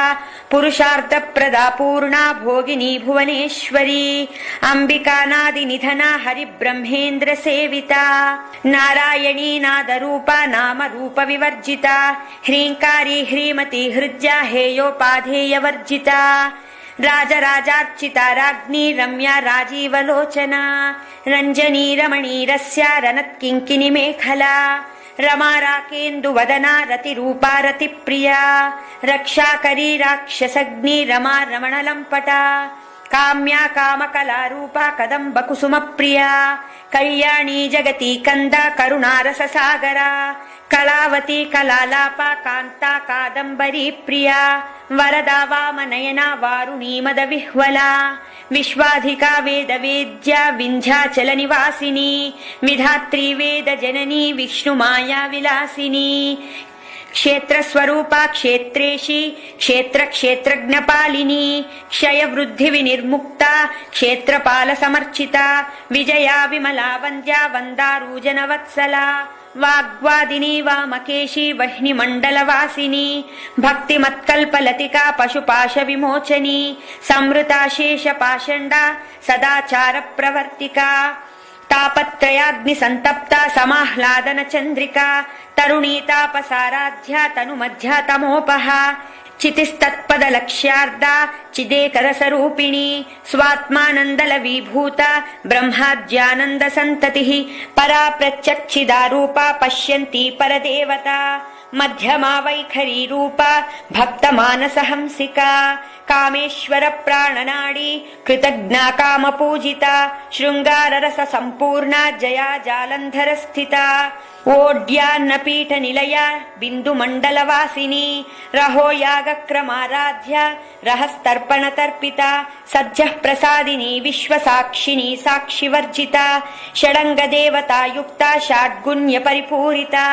पुरुषार्थ प्रदा पूर्णा भोगिनी भुवनेश्वरी अंबिका नादि निधना हरि ब्रह्मेन्द्र सेविता नारायणी नाद रूपा नाम रूप विवर्जिता ह्रींकारी ह्रीमती हृद्या हेयोपाधेय वर्जिता राजराजार्चिता राज्ञी रम्या राजीवलोचना रंजनी रमणीरस्या रनत्किंकिनी मेखला रमा राकेन्दुवदना रतिरूपा रतिप्रिया रक्षाकरी राक्षसग्नि रमा रमणलम्पटा काम्या कामकलारूपा कदम्ब कुसुमप्रिया कल्याणी जगती कंदा करुणारससागरा कलावती कलालापा कांता कादंबरी प्रिया वरदा वामनयना वारुणी मदविह्वला विश्वाधिका वेदवेद्या विंध्याचल निवासिनी विधात्री वेद जननी विष्णुमाया विलासिनी क्षेत्र स्वरूपा क्षेत्रेशी क्षेत्र क्षेत्रज्ञपालिनी क्षय वृद्धि विनिर्मुक्ता क्षेत्रपाल समर्चिता विजया विमला वन्द्या वन्दारूजन वत्सला वाग्वादिनी वामकेशी वह्नि मंडलवासिनी भक्तिमत्कल्पलतिका पशुपाश विमोचनी समृता शेष पाषण्डा सदाचार प्रवर्तिका तापत्रयाग्नि संतप्ता समाह्लादन चंद्रिका तरुणी तापसाराध्या तनु मध्या तमोपहा चितिस्तत्पद लक्ष्यार्दा चिदेकरसरूपिणी स्वात्मानंदल विभूता ब्रह्माद्यानंद संततिः परा प्रत्यक्षिदारूपा पश्यन्ती परदेवता मध्यमा वैखरी रूपा भक्तमानसहंसिका कामेश्वर प्राणनाडी कृतज्ञा कामपूजिता शृंगाररस संपूर्णा जया जालंधर स्थिता ओड्यान्नपीठ निलया बिन्दुमण्डलवासिनी रहो यागक्रमाराध्या रहस्तर्पण तर्पिता सद्यः प्रसादिनी विश्वसाक्षिणी साक्षिवर्जिता षडंग देवता युक्ता षाड्गुण्य परिपूरिता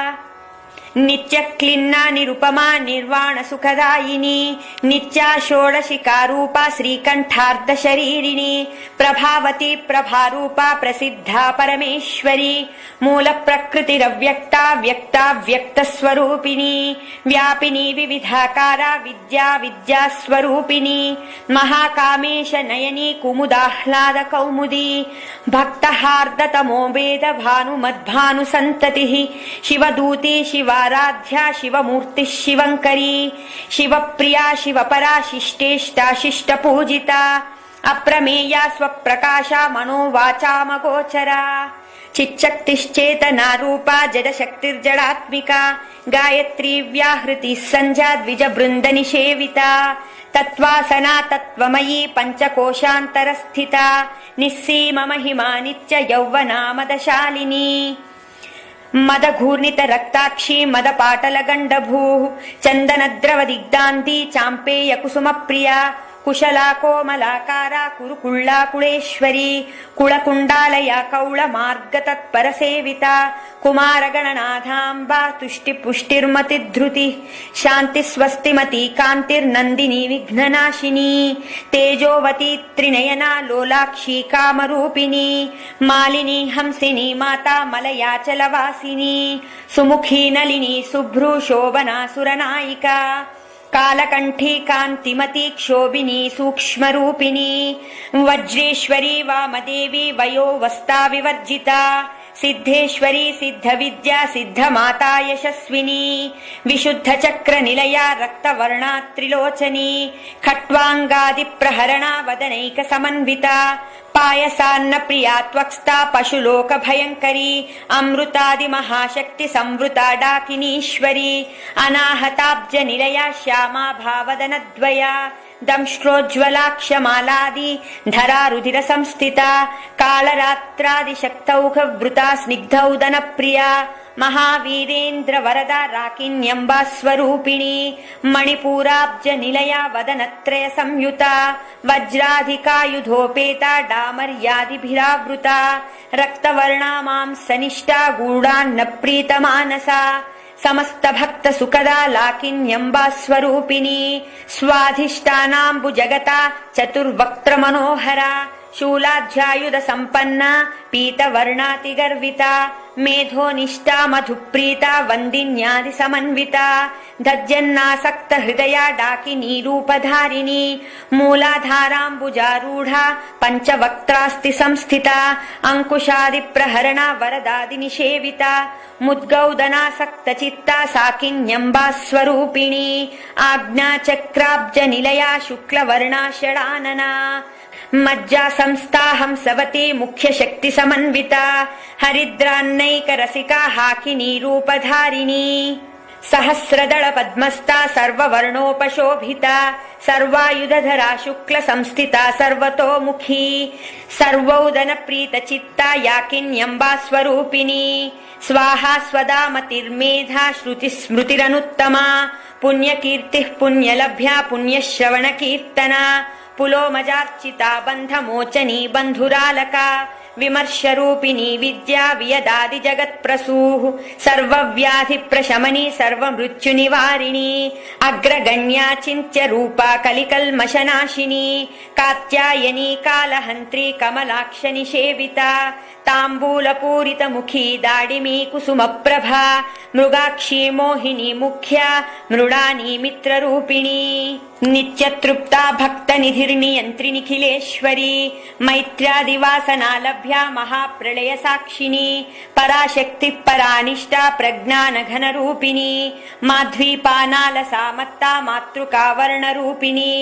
नित्य क्लिन्ना निरुपमा निर्वाण सुखदायिनी नित्या षोडशिका रूपा श्रीकंठार्ध शरीरिणी प्रभावती प्रभारूपा प्रसिद्धा परमेश्वरी मूल प्रकृतिरव्यक्ता व्यक्ता व्यक्त स्वरूपिणी व्यापिनी विविधाकारा विद्या विद्या स्वरूपिणी महाकामेश नयनी कुमुदाह्लाद कौमुदी भक्तहार्द तमो वेद भानु मद्भानु संततिः शिवदूती शिवाराध्या शिवमूर्ति शिवंकरी शिवप्रिया शिवपरा शिष्टेष्टा शिष्ट पूजिता अप्रमेया स्वप्रकाशा मनोवाचामगोचरा चिच्शक्तिश्चेतना रूपा जडशक्तिर्जडात्मिका गायत्री व्याहृति संध्या द्विज वृंद निषेविता तत्वासना तत्वमयी पंचकोशान्तरस्थिता निस्सीम महिमा नित्य यौवना मदशालिनी मदघूर्णित रक्ताक्षी मदपाटल गण्डभूः चन्दनद्रव दिग्दान्ती चाम्पेय कुसुम प्रिया कुशला कोमलाकारा कुरुकुळ्ळा कुळेश्वरी कुळकुण्डालया कौळ मार्ग तत्पर सेविता कुमारगणनाथाम्बा तुष्टि पुष्टिर्मतिधृति शान्ति स्वस्तिमती कान्तिर्नन्दिनी विघ्ननाशिनी तेजोवती त्रिनयना लोलाक्षी कामरूपिणी मालिनी हंसिनी माता मलयाचलवासिनी सुमुखी नलिनी शुभ्रू शोभना सुरनायिका कालकंठी कांतिमती क्षोभिनी सूक्ष्मरूपिणी वज्रेश्वरी वामदेवी वयोवस्था विवर्जिता सिद्धेश्वरी सिद्धविद्या सिद्धमाता यशस्विनी विशुद्ध चक्र निलया रक्तवर्णा त्रिलोचनी खट्वांगादि प्रहरणा वदनैक समन्विता पायसान्न प्रिया त्वक्स्ता पशुलोक भयंकरी अमृतादि महाशक्ति संवृता डाकिनीश्वरी अनाहताब्ज निलया श्यामा भावदनद्वया दंष्ट्रोज्ज्वलाक्षमालादि धरा रुधिर संस्थिता कालरात्रादि शक्तौघवृता स्निग्धौदन प्रिया महावीरेन्द्र वरदा राकिन्यम्बा स्वरूपिणी मणिपूराब्ज निलया वदनत्रय संयुता वज्राधिकायुधोपेता डामर्यादिभिरावृता रक्तवर्णा मांसनिष्ठा गूढान्न प्रीतमानसा समस्त भक्त सुखदा लाकिन्यम्बा स्वरूपिणी स्वाधिष्ठानाम्बु जगता चतुर्वक्त्र मनोहरा शूलाध्यायुध संपन्ना पीतवर्णाति गर्विता मेधोनिष्ठा मधुप्रीता वन्दिन्यादि समन्विता धज्जन्नासक्त हृदया डाकिनी रूपधारिणी मूलाधाराम्बुजारूढा पञ्चवक्त्रास्ति संस्थिता अंकुशादि प्रहरणा वरदादि निषेविता मुद्गौदनासक्त चित्ता साकिन्यम्बा स्वरूपिणी आज्ञाचक्राब्ज निलया शुक्लवर्णा षडानना मज्जा संस्था हंसवती मुख्य शक्ति समन्विता हरिद्रान्नैक रसिका हाकिनी रूपधारिणी सहस्रदल पद्मस्था सर्ववर्णोपशोभिता सर्वायुधधरा शुक्ल संस्थिता सर्वतोमुखी सर्वौदन प्रीत चित्ता याकिन्यम्बा स्वरूपिणी स्वाहा स्वदा मतिर्मेधा श्रुति स्मृतिरनुत्तमा पुण्यकीर्तिः पुण्यलभ्या पुण्यश्रवण कीर्तना पुलोमजार्चिता बन्धमोचनी बन्धुरालका विमर्शरूपिणी विद्या वियदादि जगत्प्रसूः सर्वव्याधि प्रशमनी सर्वमृत्युनिवारिणी अग्रगण्या चिन्त्य रूपा कलिकल्मषनाशिनी कात्यायनी कालहन्त्री कमलाक्ष निषेविता ताम्बूलपूरितमुखी दाडिमी कुसुमप्रभा मृगाक्षी मोहिनी मुख्या मृडानी मित्ररूपिणी नित्यतृप्ता भक्तनिधिर्नियन्त्री निखिलेश्वरी मैत्र्यादिवासना लभ्या महाप्रलय साक्षिणी पराशक्ति परानिष्ठा प्रज्ञानघनरूपिणी माध्वीपानालसामत्ता मातृका वर्णरूपिणी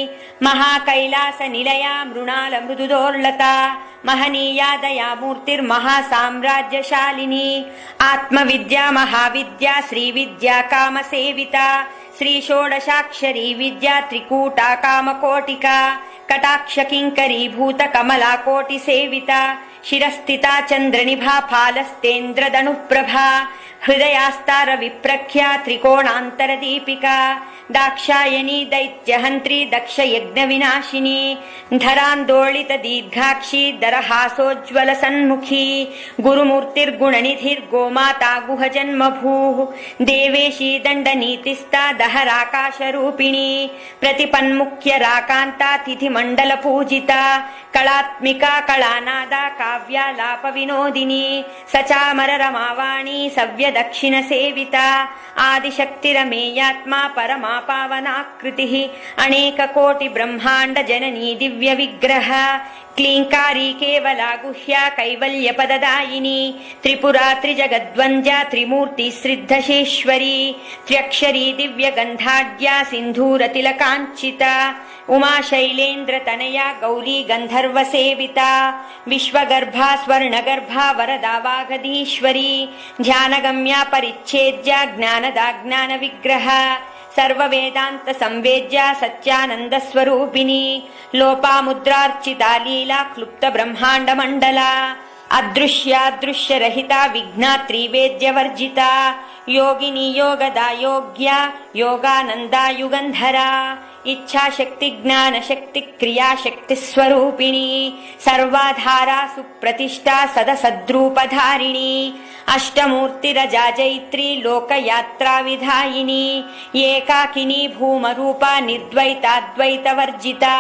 महाकैलास निलया मृणाल मृदुदोर्लता महनीया दया मूर्तिर्महासाम्राज्यशालिनी आत्मविद्या महाविद्या श्रीविद्या कामसेविता श्री षोडशाक्षरी विद्या त्रिकूटा कामकोटिका कटाक्ष किंकरी भूत कमला कोटि सेविता शिरस्थिता चंद्रनिभा फालस्तेन्द्रदनुप्रभा हृदयास्तार विप्रख्या त्रिकोणांतर दीपिका दाक्षायणी दैत्यहंत्री दक्ष यज्ञ विनाशिनी धरांदोलित दीर्घाक्षी दरहासोज्ज्वल सन्मुखी गुरुमूर्तिर्गुणनिधिर्गोमाता गुह जन्मभूः देवेशी दंडनीतिस्ता दहराकाश रूपिणी प्रतिपन्मुख्य राकांता तिथि मंडल पूजिता कलात्मिका कलानादा काव्यालाप विनोदिनी सचामर रमावाणी सव्य दक्षिण सेविता आदिशक्तिरमेयात्मा परमा पावनाकृतिः अनेक कोटि ब्रह्मांड जननी दिव्य विग्रह क्लींकारी केवला गुह्या कैवल्य पददायिनी त्रिपुरा त्रिजगद्वन्द्या त्रिमूर्ति श्रीद्धशेश्वरी त्र्यक्षरी दिव्य गंधाढ्या सिंधूरतिलकांचिता उमा शैलेन्द्र तनया गौरी गंधर्व सेविता विश्वगर्भा स्वर्णगर्भा वरदा वागधीश्वरी ध्यानगम्या परिच्छेद्या ज्ञानदा ज्ञान विग्रह सर्ववेदांत संवेद्या सत्यानंद स्वरूपिणी लोपामुद्रार्चिता लीला क्लुप्त ब्रह्मांड मंडला अदृश्यादृश्य रहिता विघ्नात्री वेद्य वर्जिता योगिनी योगदा योग्या योगानंदा युगंधरा इच्छा शक्ति ज्ञान शक्ति क्रिया शक्ति स्वरूपिणी सर्वाधारा सुप्रतिष्ठा सदसद्रूपधारिणी अष्टमूर्तिरजा जैत्री लोकयात्रा विधायिनी एकाकिनी भूमरूपा निर्द्वैताद्वैत वर्जिता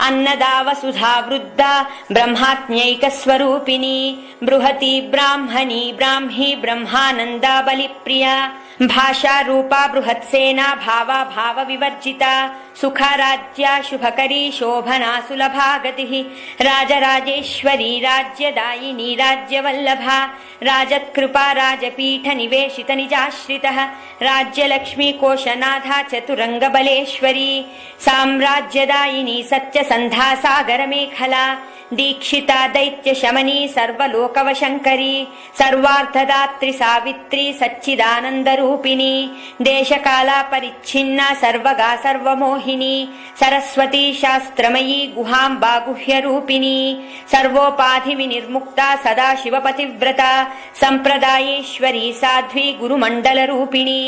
अन्नदा वसुधा वृद्धा ब्रह्मात्म्यैक स्वरूपिणी बृहती ब्राह्मणी ब्राह्मी ब्रह्मानंदा बलिप्रिया भाषा रूपा बृहत्सेना भावा भाव विवर्जिता सुखाराज्या शुभकरी शोभना सुलभा गतिः राजराजेश्वरी राज्यदायिनी राज्यवल्लभा राजत्कृपा राजपीठ निवेशित निजाश्रितः राज्यलक्ष्मी कोशनाथा चतुरंग बलेश्वरी साम्राज्यदायिनी सत्यसन्धा सागर मेखला दीक्षिता दैत्य शमनी सर्वलोकवशंकरी सर्वार्थदात्री सावित्री सच्चिदानंद रूपिणी देशकाला परिच्छिन्ना सर्वगा सर्वमोहिनी सरस्वती शास्त्रमयी गुहांबा गुह्य रूपिणी सर्वोपाधि विनिर्मुक्ता सदा शिवपतिव्रता संप्रदायेश्वरी साध्वी गुरुमंडल रूपिणी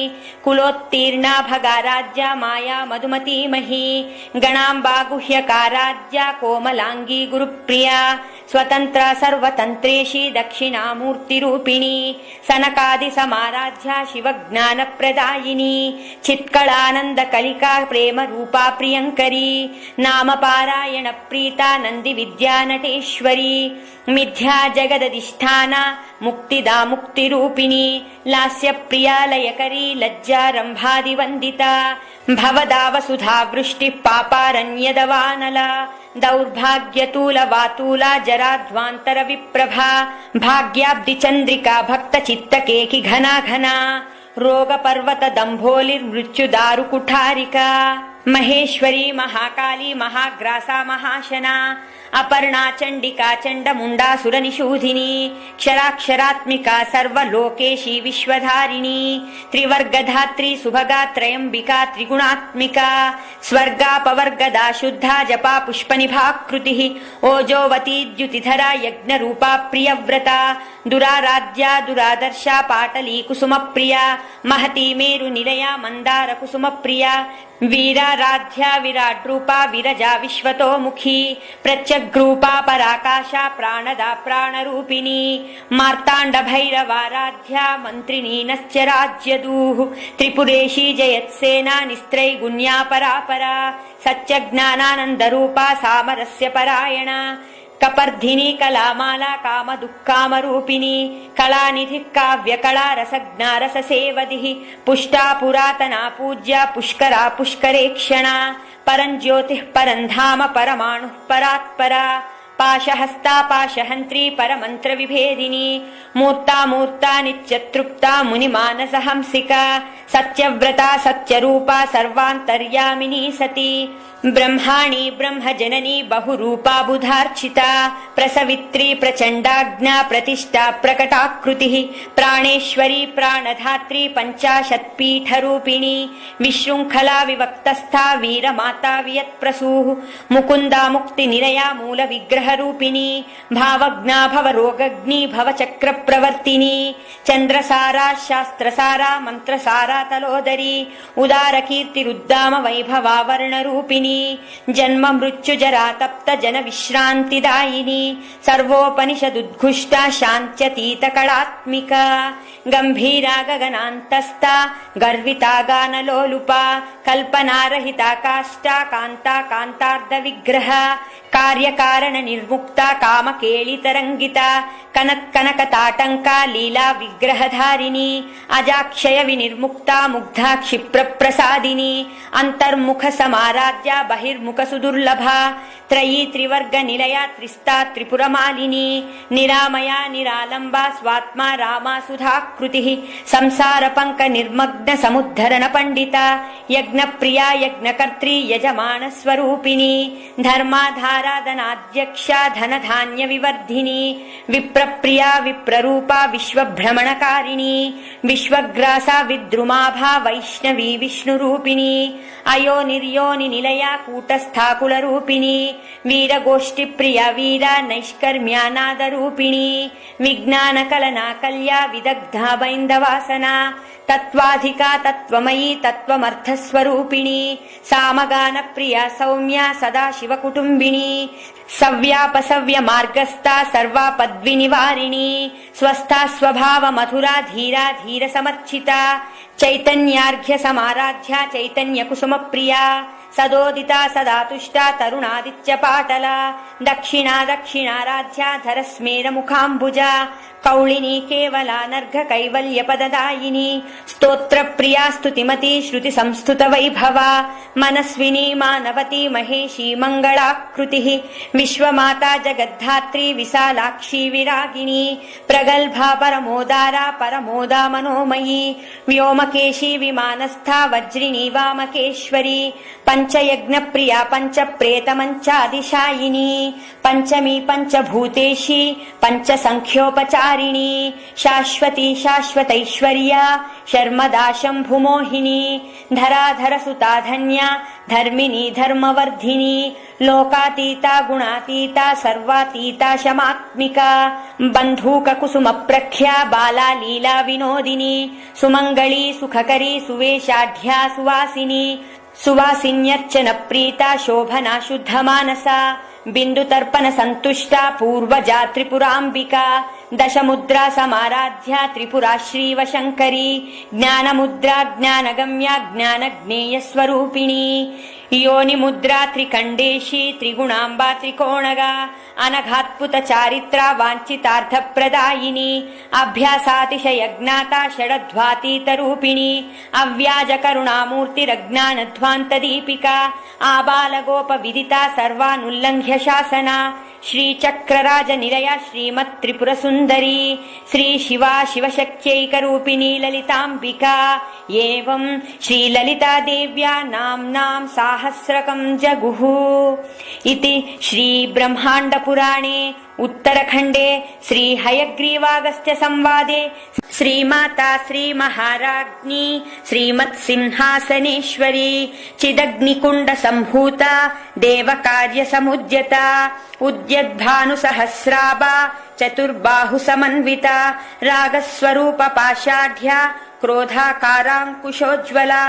कुलोत्तीर्णा भगाराज्या माया मधुमती मही गणांबा गुह्यकाराज्या कोमलांगी गुरुप्रिया स्वतंत्र सर्वतंत्रेशी दक्षिणामूर्तिरूपिणी सनकादि समाराध्या शिवज्ञानप्रदायिनी चित्कलानंद कलिका प्रेम रूपा प्रियंकरी नाम पारायण प्रीता नंदि विद्या नटेश्वरी मिथ्या जगदधिष्ठाना मुक्तिदा मुक्तिरूपिणी लास्य प्रियालयकरी लज्जारंभादिवंदिता भवदावसुधा वृष्टि पापारण्यदवानला दौर्भाग्यतूल वातूला जराध्वांतर विप्रभा भाग्याब्धि चंद्रिका भक्त चित्तकेकि घना घना रोग पर्वत दंभोलिर्मृत्युदारु कुठारिका महेश्वरी महाकाली महाग्रासा महाशना अपर्णा चंडिका चंडमुंडासुर निषूधिनी क्षराक्षरात्मिका सर्वलोकेशी विश्वधारिणी त्रिवर्गधात्री सुभगा त्रयंबिका त्रिगुणात्मिका स्वर्गापवर्गदा शुद्धा जपा पुष्पनिभाकृतिः ओजोवती द्युतिधरा यज्ञरूपा प्रियव्रता दुराराध्या दुरादर्शा पाटली कुसुमप्रिया महती मेरुनिलया मंदार कुसुमप्रिया वीराराध्या विराट्रूपा विरजा विश्वतोमुखी प्रत्यग्रूपा पराकाशा प्राणदा प्राणरूपिणी मार्ताण्ड भैरवाराध्या मन्त्रिणी नश्च राज्यदूः त्रिपुरेशी जयत्सेना निस्त्रैगुण्या परापरा सत्यज्ञानानन्दरूपा सामरस्य परायणा कपर्धिनी कलामाला काम दुःखामरूपिणी कलानिधिः काव्यकला रसज्ञा रससेवदिः पुष्टा पुरातना पूज्या पुष्करा पुष्करेक्षणा परञ्ज्योतिः परन्धाम परमाणुः परात्परा पाशहस्ता पाशहन्त्री परमन्त्र विभेदिनी मूर्ता मूर्ता नित्यतृप्ता मुनिमानसहंसिका सत्यव्रता सत्यरूपा सर्वान्तर्यामिनी सती ब्रह्माणी ब्रह्मजननी बहुरूपा बुधार्चिता प्रसवित्री प्रचण्डाज्ञा प्रतिष्ठा प्रकटाकृतिः प्राणेश्वरी प्राणधात्री पञ्चाशत्पीठरूपिणी विशृङ्खला विवक्तस्था वीरमाता वियत्प्रसूः मुकुन्दा मुक्तिनिलया मूलविग्रहरूपिणी भावज्ञा भवरोगग्नी भवचक्रप्रवर्तिनी चन्द्रसारा शास्त्रसारा मन्त्रसारा तलोदरी उदारकीर्तिरुद्दाम वैभवावर्णरूपिणी जन्म मृत्यु जरा तप्त जन विश्रांतिदायिनी सर्वोपनिषदुद्घुष्टा शान्त्यतीत कलात्मिका गंभीरा गगनान्तस्था गर्विता गानलोलुपा कल्पनारहिता काष्ठा कांता कांतार्ध विग्रह कार्यकारण निर्मुक्ता कामकेलितरंगिता कनकताटंका लीला विग्रहधारिणी अजाक्षय विनिर्मुक्ता मुग्धा क्षिप्रप्रसादिनी अंतर्मुख समाराध्या बहिर्मुख सुदुर्लभा त्रयी त्रिवर्ग निलया त्रिस्ता त्रिपुरमालिनी निरामया निरालंबा स्वात्मा रामा सुधाकृतिः संसार पंक निर्मग्न समुद्धरण पंडिता यज्ञ प्रिया यज्ञकर्त्री यजमान स्वरूपिणी धर्माधाराधनाध्यक्षा धन धान्य विवर्धिनी विप्रप्रिया विप्ररूपा विश्वभ्रमणकारिणी विश्वग्रासा विद्रुमाभा वैष्णवी विष्णुरूपिणी अयो निर्योनि निलया कूटस्थाकुलरूपिणी वीरगोष्ठी प्रिया वीरा नैष्कर्म्यानादरूपिणी विज्ञानकलना कल्या विदग्धा बैन्दवासना तत्त्वाधिका तत्त्वमयी तत्त्वमर्थस्वरूपिणी सामगान प्रिया सौम्या सदा शिवकुटुम्बिनी सव्यापसव्य मार्गस्था सर्वापद्विनिवारिणी स्वस्था स्वभाव मधुरा धीरा धीर समर्चिता चैतन्यार्घ्य समाराध्या चैतन्य कुसुम प्रिया सदोदिता सदा तुष्टा तरुणादित्य पाटला दक्षिणा दक्षिणाराध्या धरस्मेर मुखाम्बुजा कौलिनी केवलानर्घ कैवल्य पददायिनी स्तोत्र प्रिया स्तुतिमती श्रुति संस्तुत वैभवा मनस्विनी मानवती महेशी मंगलाकृतिः विश्वमाता जगद्धात्री विशालाक्षी विरागिणी प्रगल्भा परमोदारा परमोदा मनोमयी व्योमकेशी विमानस्था वज्रिणी वामकेश्वरी पंचयज्ञ प्रिया पंच प्रेत मंचादिशायिनी पंचमी पंचभूतेशी पंच संख्योपचारिणी शाश्वती शाश्वतैश्वर्या शर्मदा शंभुमोहिनी धराधर सुता धन्या धर्मिणी धर्मवर्धिनी लोकातीता गुणातीता सर्वातीता शमात्मिका बंधूक कुसुम प्रख्या बाला लीला विनोदिनी सुमंगली सुखकरी सुवेशाढ्या सुवासिनी सुवासिन्यर्चन प्रीता शोभना शुद्ध मानसा बिन्दुतर्पण सन्तुष्टा पूर्वजा त्रिपुराम्बिका दशमुद्रा समाराध्या त्रिपुरा श्रीवशङ्करी ज्ञानमुद्रा ज्ञानगम्या ज्ञानज्ञेयस्वरूपिणी योनिमुद्रा त्रिकण्डेशी त्रिगुणाम्बा त्रिकोणगा अनघात्पुत चारित्रा वाञ्छितार्थप्रदायिनी अभ्यासातिशयज्ञाता षडध्वातीतरूपिणी अव्याजकरुणामूर्तिरज्ञानध्वान्तदीपिका आबालगोपविदिता सर्वानुल्लङ्घ्य शासना श्रीचक्रराजनिलया श्रीमत्त्रिपुरसुन्दरी श्रीशिवा शिवशक्त्यैकरूपिणी ललिताम्बिका एवं श्रीललितादेव्या नाम्नां साहस्रकं जगुः इति श्रीब्रह्माण्डपुराणे उत्तरखण्डे श्रीहयग्रीवागस्त्य संवादे श्रीमाता श्रीमहाराज्ञी श्रीमत्सिंहासनेश्वरी चिदग्निकुण्डसम्भूता देवकार्यसमुद्यता उद्यद्भानुसहस्राभा चतुर्बाहुसमन्विता रागस्वरूपपाषाढ्या क्रोधाकाराङ्कुशोज्ज्वला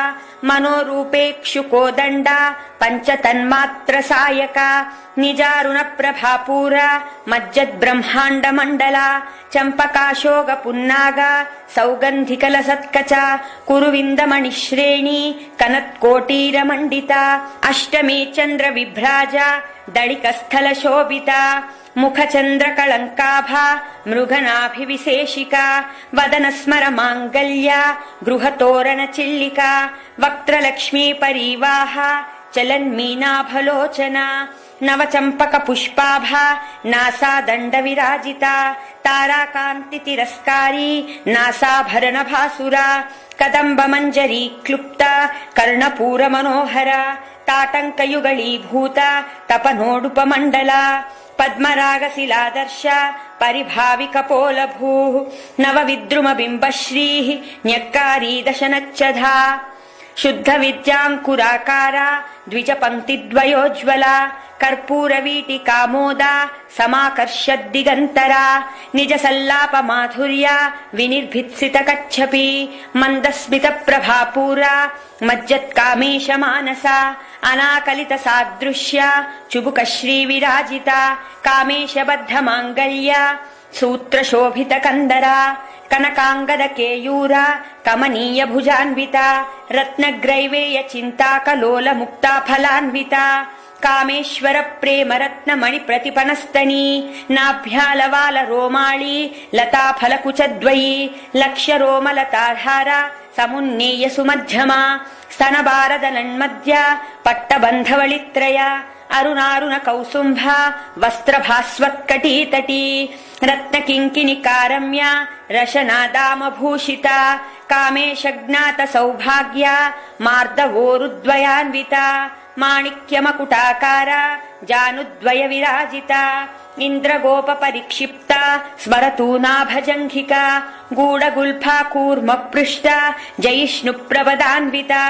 मनोरूपेक्षुकोदण्डा पञ्चतन्मात्रसायका निजारुणप्रभापूरा मज्जद्ब्रह्माण्डमण्डला चम्पकाशोगपुन्नागा सौगन्धिकलसत्कचा कुरुविन्दमणिश्रेणी कनत्कोटीरमण्डिता अष्टमी चन्द्रविभ्राजा दडिकस्थलशोभिता मुखचन्द्रकलङ्काभा मृगनाभिविशेषिका वदनस्मरमाङ्गल्या गृहतोरणचिल्लिका वक्त्रलक्ष्मी परीवाहा चलन्मीनाभलोचना नवचम्पकपुष्पाभा नासादण्डविराजिता ताराकान्तितिरस्कारी नासाभरणभासुरा कदम्बमञ्जरी क्लुप्ता कर्णपूरमनोहरा ताटङ्कयुगलीभूता तपनोडुपमण्डला पद्मरागशिलादर्शा परिभाविकपोलभूः नवविद्रुमबिम्बश्रीः न्यक्कारी दशनच्छदा शुद्धविद्याङ्कुराकारा द्विजपङ्क्तिद्वयोज्ज्वला कर्पूरवीटिकामोदा समाकर्षद्दिगन्तरा निजसल्लापमाधुर्या विनिर्भित्सितकच्छपी मन्दस्मितप्रभापूरा मज्जत्कामेशमानसा अनाकलितसादृश्या चुबुकश्रीविराजिता कामेशबद्धमाङ्गल्या सूत्रशोभितकन्दरा कनकाङ्गदकेयूरा कमनीयभुजान्विता रत्नग्रैवेयचिन्ताकलोलमुक्ता फलान्विता कामेश्वर प्रेमरत्नमणिप्रतिपनस्तनी नाभ्यालवालरोमाळी लताफलकुचद्वयी लक्ष्यरोमलताधारा समुन्नेयसुमध्यमा स्तनबारदलन्मध्या पट्टबन्धवळित्रया अरुणारुणकौसुम्भा वस्त्रभास्वत्कटीतटी रत्नकिङ्किणिकारम्या रशनादामभूषिता कामेशज्ञातसौभाग्या मार्दवोरुद्वयान्विता माणिक्यमकुटाकारा जानुद्वयविराजिता इन्द्रगोपपरिक्षिप्ता स्मरतूनाभजङ्घिका गूढगुल्फा कूर्मपृष्टा जयिष्णुप्रपदान्विता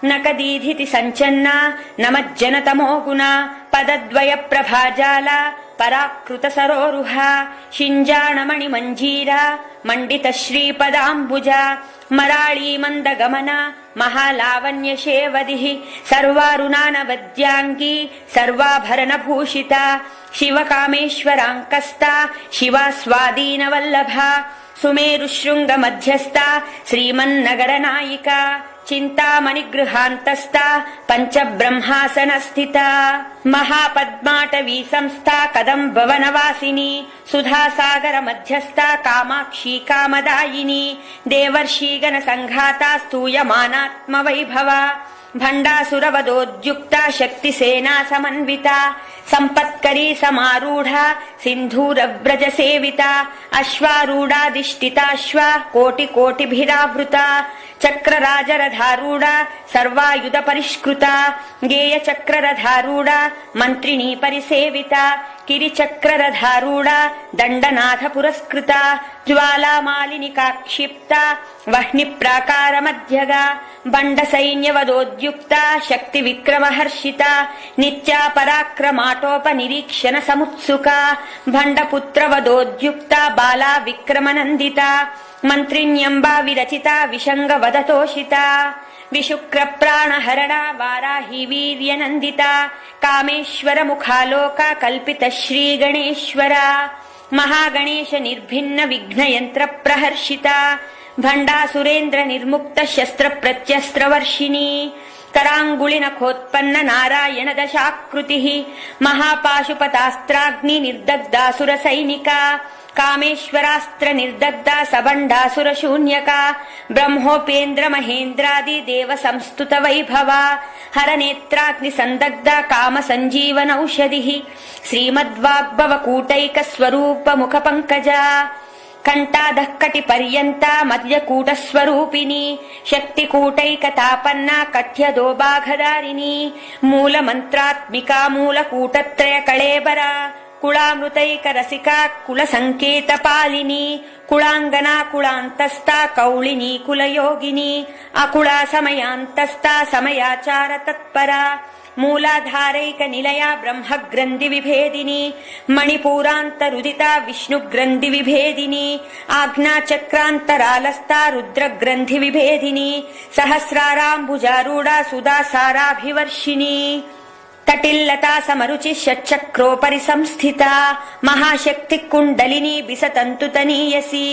नकदीधिति सञ्चन्ना नमज्जनतमोगुणा पदद्वयप्रभाजाला पराकृतसरोरुहा शिञ्जाणमणिमञ्जीरा मण्डितश्रीपदाम्बुजा मराळी मन्दगमना महालावण्यशेवदिः सर्वारुणानवद्याङ्गी सर्वाभरणभूषिता शिवकामेश्वराङ्कस्ता शिवा स्वादीनवल्लभा सुमेरुशृङ्गमध्यस्था श्रीमन्नगरनायिका चिन्तामणिगृहान्तस्था पञ्चब्रह्मासनस्थिता महापद्माटवी संस्था कदम्बवनवासिनी सुधासागरमध्यस्था कामाक्षी कामदायिनी देवर्षिगणसङ्घाता स्तूयमानात्मवैभवा भण्डासुरवदोद्युक्ता शक्तिसेना समन्विता सम्पत्करी समारूढा सिन्धूरव्रजसेविता अश्वारूढाधिष्ठिताश्वा कोटिकोटिभिरावृता चक्रराजरधारूढा सर्वायुधपरिष्कृता गेयचक्ररधारूढा मन्त्रिणी परिसेविता किरिचक्ररधारूढा दण्डनाथ पुरस्कृता ज्वालामालिनिकाक्षिप्ता वह्निप्राकारमध्यगा बण्डसैन्यवदोद्युक्ता शक्तिविक्रमहर्षिता नित्या पराक्रमाटोपनिरीक्षण समुत्सुका भण्डपुत्रवदोद्युक्ता बाला विक्रमनन्दिता मन्त्रिण्यम्बा विरचिता विशङ्गवदतोषिता विशुक्रप्राणहरणा वाराही वीर्यनन्दिता कामेश्वर मुखालोका कल्पित श्रीगणेश्वरा महागणेश निर्भिन्न विघ्नयन्त्र प्रहर्षिता भण्डासुरेन्द्र निर्मुक्त शस्त्र प्रत्यस्त्रवर्षिणी कराङ्गुलिनखोत्पन्न नारायण दशाकृतिः महापाशुपतास्त्राग्नि निर्दग्धासुर सैनिका कामेश्वरास्त्र निर्दग्धा सबण्डासुर शून्यका ब्रह्मोपेन्द्र महेन्द्रादि देव संस्तुत वैभवा हरनेत्राग्नि संदग्धा काम संजीवनौषधिः श्रीमद्वाग्भव कूटैक स्वरूप मुख पंकजा कंठादः कटि पर्यन्ता मध्यकूट स्वरूपिणी शक्तिकूटैकतापन्ना कठ्यदो बाघधारिणी मूल मंत्रात्मिका मूलकूटत्रय कळेबरा कुलामृतैक रसिका कुल संकेत पालिनी कुलांगना कुलांतस्था कौलिनी कुलयोगिनी अकुला समयांतस्था समयाचार तत्परा मूलाधारैक निलया ब्रह्म ग्रंथि विभेदिनी मणिपूरान्तरुदिता विष्णु ग्रंथि विभेदिनी आज्ञा चक्रान्तरालस्था रुद्र ग्रंथि विभेदिनी सहस्राराम्बुजारूढा सुधा साराभिवर्षिणी तटिल्लता समरुचि षट्चक्रोपरि संस्थिता महाशक्ति कुण्डलिनी बिसतन्तुतनीयसी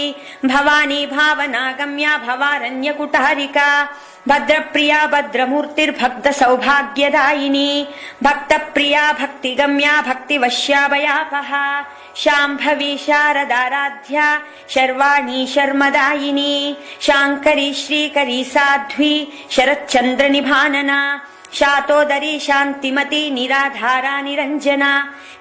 भवानी भावनागम्या भवारण्य कुटारिका भद्रप्रिया भद्रमूर्तिर्भक्त सौभाग्यदायिनी भक्तप्रिया भक्तिगम्या भक्तिवश्याभयापहा शाम्भवी शारदाराध्या शर्वाणी शर्मदायिनी शाङ्करी श्रीकरी साध्वी शरच्चन्द्र निभानना शातोदरी शान्तिमती निराधारा निरञ्जना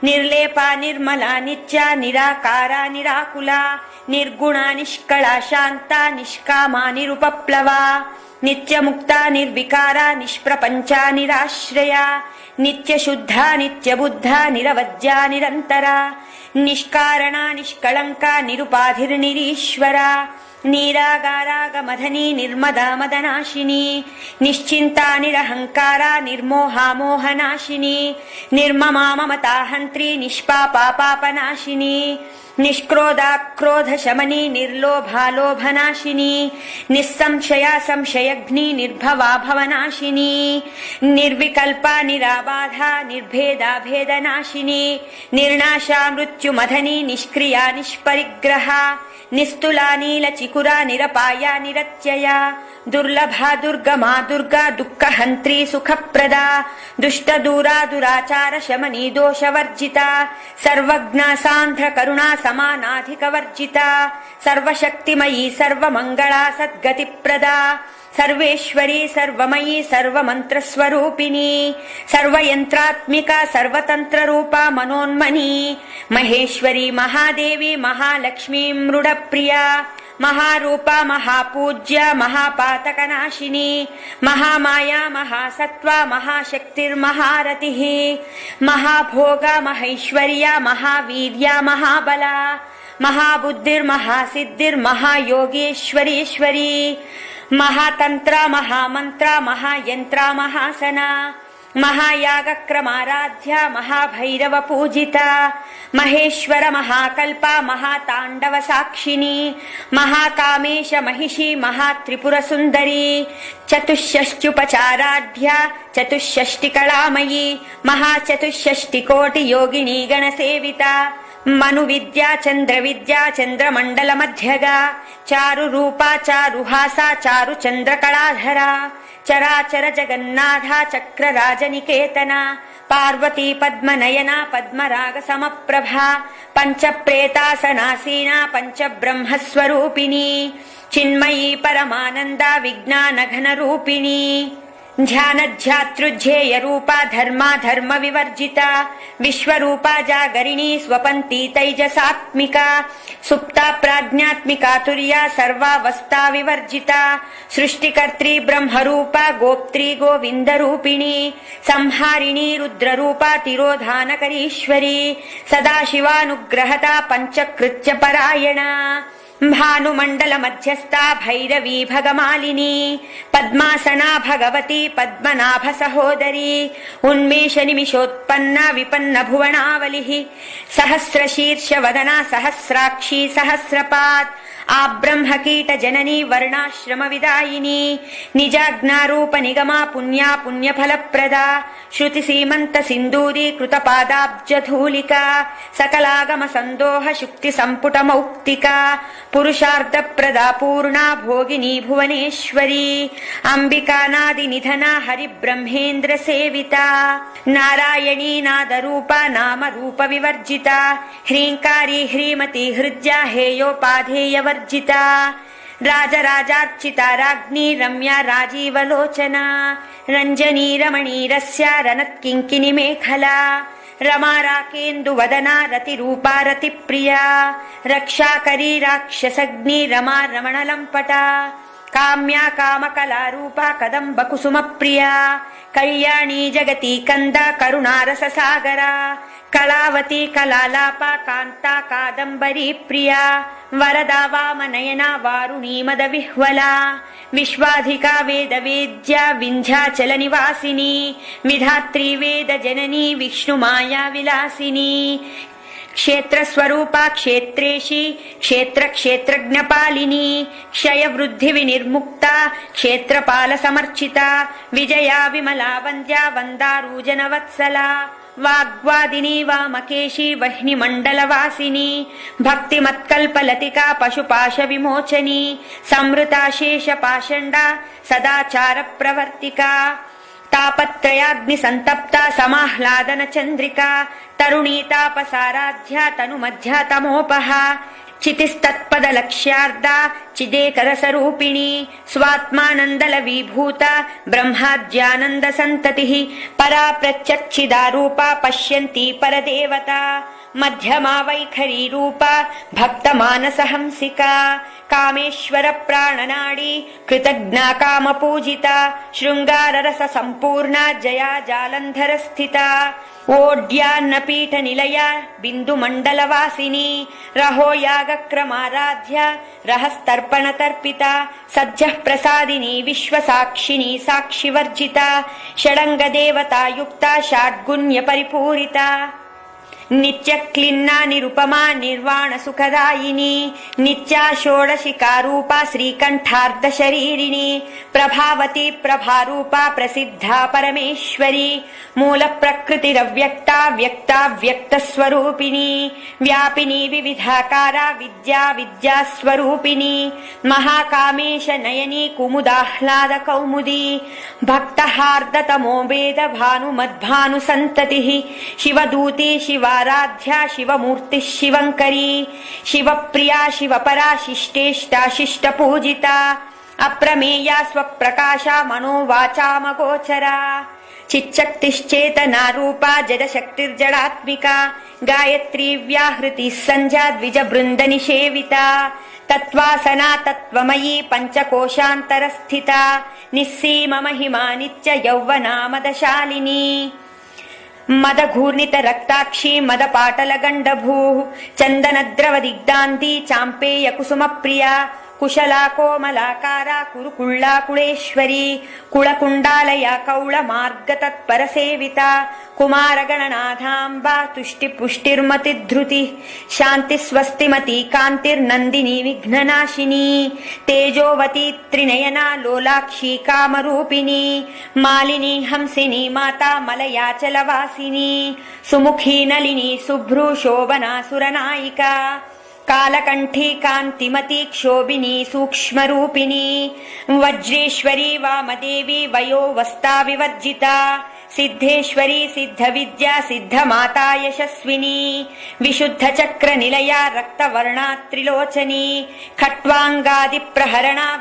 निर्लेपा निर्मला नित्या निराकारा निराकुला निर्गुणा निष्कला शान्ता निष्कामा निरुपप्लवा नित्यमुक्ता निर्विकारा निष्प्रपञ्चा निराश्रया नित्यशुद्धा नित्यबुद्धा निरवज्या निरन्तरा निष्कारणा निष्कळङ्का निरुपाधिर्निरीश्वरा निरागारागमधनी निर्मदा मदनाशिनी निश्चिन्ता निरहङ्कारा निर्मोहा मोहनाशिनी निर्ममा ममताहन्त्री निष्पापा पापनाशिनी निष्क्रोधा क्रोधशमनी निर्लोभा लोभनाशिनी निस्संशया संशयग्नि निर्भवा भवनाशिनी निर्विकल्पा निराबाधा निर्भेदा भेदनाशिनी निर्नाशा मृत्युमधनी निष्क्रिया निष्परिग्रहा निस्तुला नीलचिकुरा निरपाया निरत्यया दुर्लभा दुर्गमा दुर्गा दुःखहन्त्री सुखप्रदा दुष्टदूरा दुराचार शमनी दोषवर्जिता सर्वज्ञा सान्ध्र करुणा समानाधिकवर्जिता सर्वशक्तिमयी सर्वमङ्गला सद्गतिप्रदा सर्वेश्वरी सर्वमयी सर्वमन्त्रस्वरूपिणी सर्वयन्त्रात्मिका सर्वतन्त्ररूपा मनोन्मनी महेश्वरी महादेवी महालक्ष्मी मृडप्रिया महारूपा महापूज्या महापातकनाशिनी महामाया महासत्त्वा महाशक्तिर्महारतिः महाभोगा महैश्वर्या महावीर्या महाबला महाबुद्धिर्महासिद्धिर्महायोगेश्वरीश्वरी महातंत्रा महामंत्रा महायंत्रा महासना महायागक्रमाराध्या महाभैरव पूजिता महेश्वर महाकल्पा महातांडव साक्षिणी महाकामेश महिषी महात्रिपुर सुंदरी चतुष्षष्ट्युपचाराढ्या चतुष्षष्टिकलामयी महाचतुष्षष्टिकोटि योगिनी गणसेविता मनु विद्या चंद्र विद्या चंद्रमंडल मध्यगा चारु रूपा चारुहासा चारु चंद्र कलाधरा चराचर जगन्नाथा चक्र राजनिकेतना पार्वती पद्मनयना पद्मराग समप्रभा पंच प्रेतासनासीना पंच ब्रह्म स्वरूपिणी चिन्मयी परमानंदा विज्ञान घन रूपिणी ध्यानध्यातृध्येय रूपा धर्मा धर्म विवर्जिता विश्वरूपा जागरिणी स्वपन्ती तैजसात्मिका सुप्ता प्राज्ञात्मिका तुर्या सर्वावस्था विवर्जिता सृष्टिकर्त्री ब्रह्मरूपा गोप्त्री गोविंद रूपिणी संहारिणी रुद्ररूपा तिरोधानकरीश्वरी सदाशिवानुग्रहता पंचकृत्य परायणा भानुमंडल मध्यस्था भैरवी भगमालिनी पद्मासना भगवती पद्मनाभ सहोदरी उन्मेष निमिषोत्पन्ना विपन्न भुवनावलिः सहस्रशीर्ष वदना सहस्राक्षी सहस्रपाद आब्रह्मकीट जननी वर्णाश्रम विदायिनी निजाज्ञारूप निगमा पुण्या पुण्यफलप्रदा श्रुति सीमंत सिंदूरी कृत पादाब्ज धूलिका सकलागम संदोह शुक्ति संपुट मौक्तिका पुरुषार्थ प्रदा पूर्णा भोगिनी भुवनेश्वरी अंबिका नादि निधना हरि ब्रह्मेन्द्र सेविता नारायणी नाद रूपा नाम रूप विवर्जिता ह्रींकारी ह्रीमती हृद्या हेयोपाधेय वर्जिता राजराजार्चिता राज्ञी रम्या राजीवलोचना रंजनी रमणीरस्या रनत्किंकिनी मेखला रमा राकेन्दुवदना रतिरूपा रतिप्रिया रक्षाकरी राक्षसग्नि रमा रमणलम्पटा काम्या कामकलारूपा कदम्ब कुसुमप्रिया कल्याणी जगती कंदा करुणारससागरा कलावती कलालापा कांता कादम्बरी प्रिया वरदा वामनयना वारुणी मदविह्वला विश्वाधिका वेदवेद्या विन्ध्याचल निवासिनी विधात्री वेद जननी विष्णुमाया विलासिनी क्षेत्र स्वरूपा क्षेत्रेशी क्षेत्र क्षेत्रज्ञपालिनी क्षय वृद्धि विनिर्मुक्ता क्षेत्रपाल समर्चिता विजया विमला वन्द्या वन्दारूजन वत्सला वाग्वादिनी वामकेशी वह्नि मंडलवासिनी भक्तिमत्कल्पलतिका पशुपाश विमोचनी समृता शेष पाषण्डा सदाचार प्रवर्तिका तापत्रयाग्नि संतप्ता समाह्लादन चंद्रिका तरुणी तापसाराध्या तनु मध्या तमोपहा चितिस्तत्पद लक्ष्यार्दा चिदेकरसरूपिणी स्वात्मानंदल विभूता ब्रह्माद्यानंद संततिः परा प्रत्यक्षिदारूपा पश्यन्ती परदेवता मध्यमा वैखरी रूपा भक्तमानसहंसिका कामेश्वर प्राणनाडी कृतज्ञा कामपूजिता शृंगाररस संपूर्णा जया जालंधर स्थिता ओड्यान्न पीठ निलया बिंदु मंडलवासिनी रहो यागक्रमाराध्या रहस्तर्पण तर्पिता सद्यः प्रसादिनी विश्वसाक्षिणी साक्षिवर्जिता षडंग देवता युक्ता षाड्गुण्य परिपूरिता नित्य क्लिन्ना निरुपमा निर्वाण सुखदायिनी नित्या षोडशिकारूपा श्रीकंठार्ध शरीरिणी प्रभावती प्रभारूपा प्रसिद्धा परमेश्वरी मूल प्रकृतिरव्यक्ता व्यक्ता व्यक्त स्वरूपिणी व्यापिनी विविधाकारा विद्या विद्या स्वरूपिणी महाकामेश नयनी कुमुदाह्लाद कौमुदी भक्तहार्द तमो वेद भानु मद्भानु संततिः शिवदूती शिवाराध्या शिवमूर्ति शिवंकरी शिवप्रिया शिवपरा शिष्टेष्टा शिष्ट पूजिता अप्रमेया स्वप्रकाशा मनोवाचामगोचरा चिच्चक्तिश्चेतना रूपा जडशक्तिर्जडात्मिका गायत्री व्याहृति संध्या द्विज बृंद निषेविता तत्वासना तत्वमयी पंचकोशान्तरस्थिता निस्सीम महिमा नित्य यौवना मदशालिनी मदघूर्णित रक्ताक्षी मदपाटल गण्डभूः चन्दनद्रव दिग्दान्ती चाम्पेय कुसुम प्रिया कुशला कोमलाकारा कुरुकुळ्ळा कुळेश्वरी कुळकुण्डालया कौळ मार्ग तत्पर सेविता कुमारगणनाथाम्बा तुष्टि पुष्टिर्मतिधृति शान्ति स्वस्तिमती कान्तिर्नन्दिनी विघ्ननाशिनी तेजोवती त्रिनयना लोलाक्षी कामरूपिणी मालिनी हंसिनी माता मलयाचलवासिनी सुमुखी नलिनी शुभ्रू शोभना सुरनायिका कालकंठी कांतिमती क्षोभिनी सूक्ष्मरूपिणी वज्रेश्वरी वामदेवी वयोवस्था विवर्जिता सिद्धेश्वरी सिद्धविद्या सिद्धमाता यशस्विनी विशुद्ध चक्र निलया रक्तवर्णा त्रिलोचनी खट्वांगादि प्रहरणा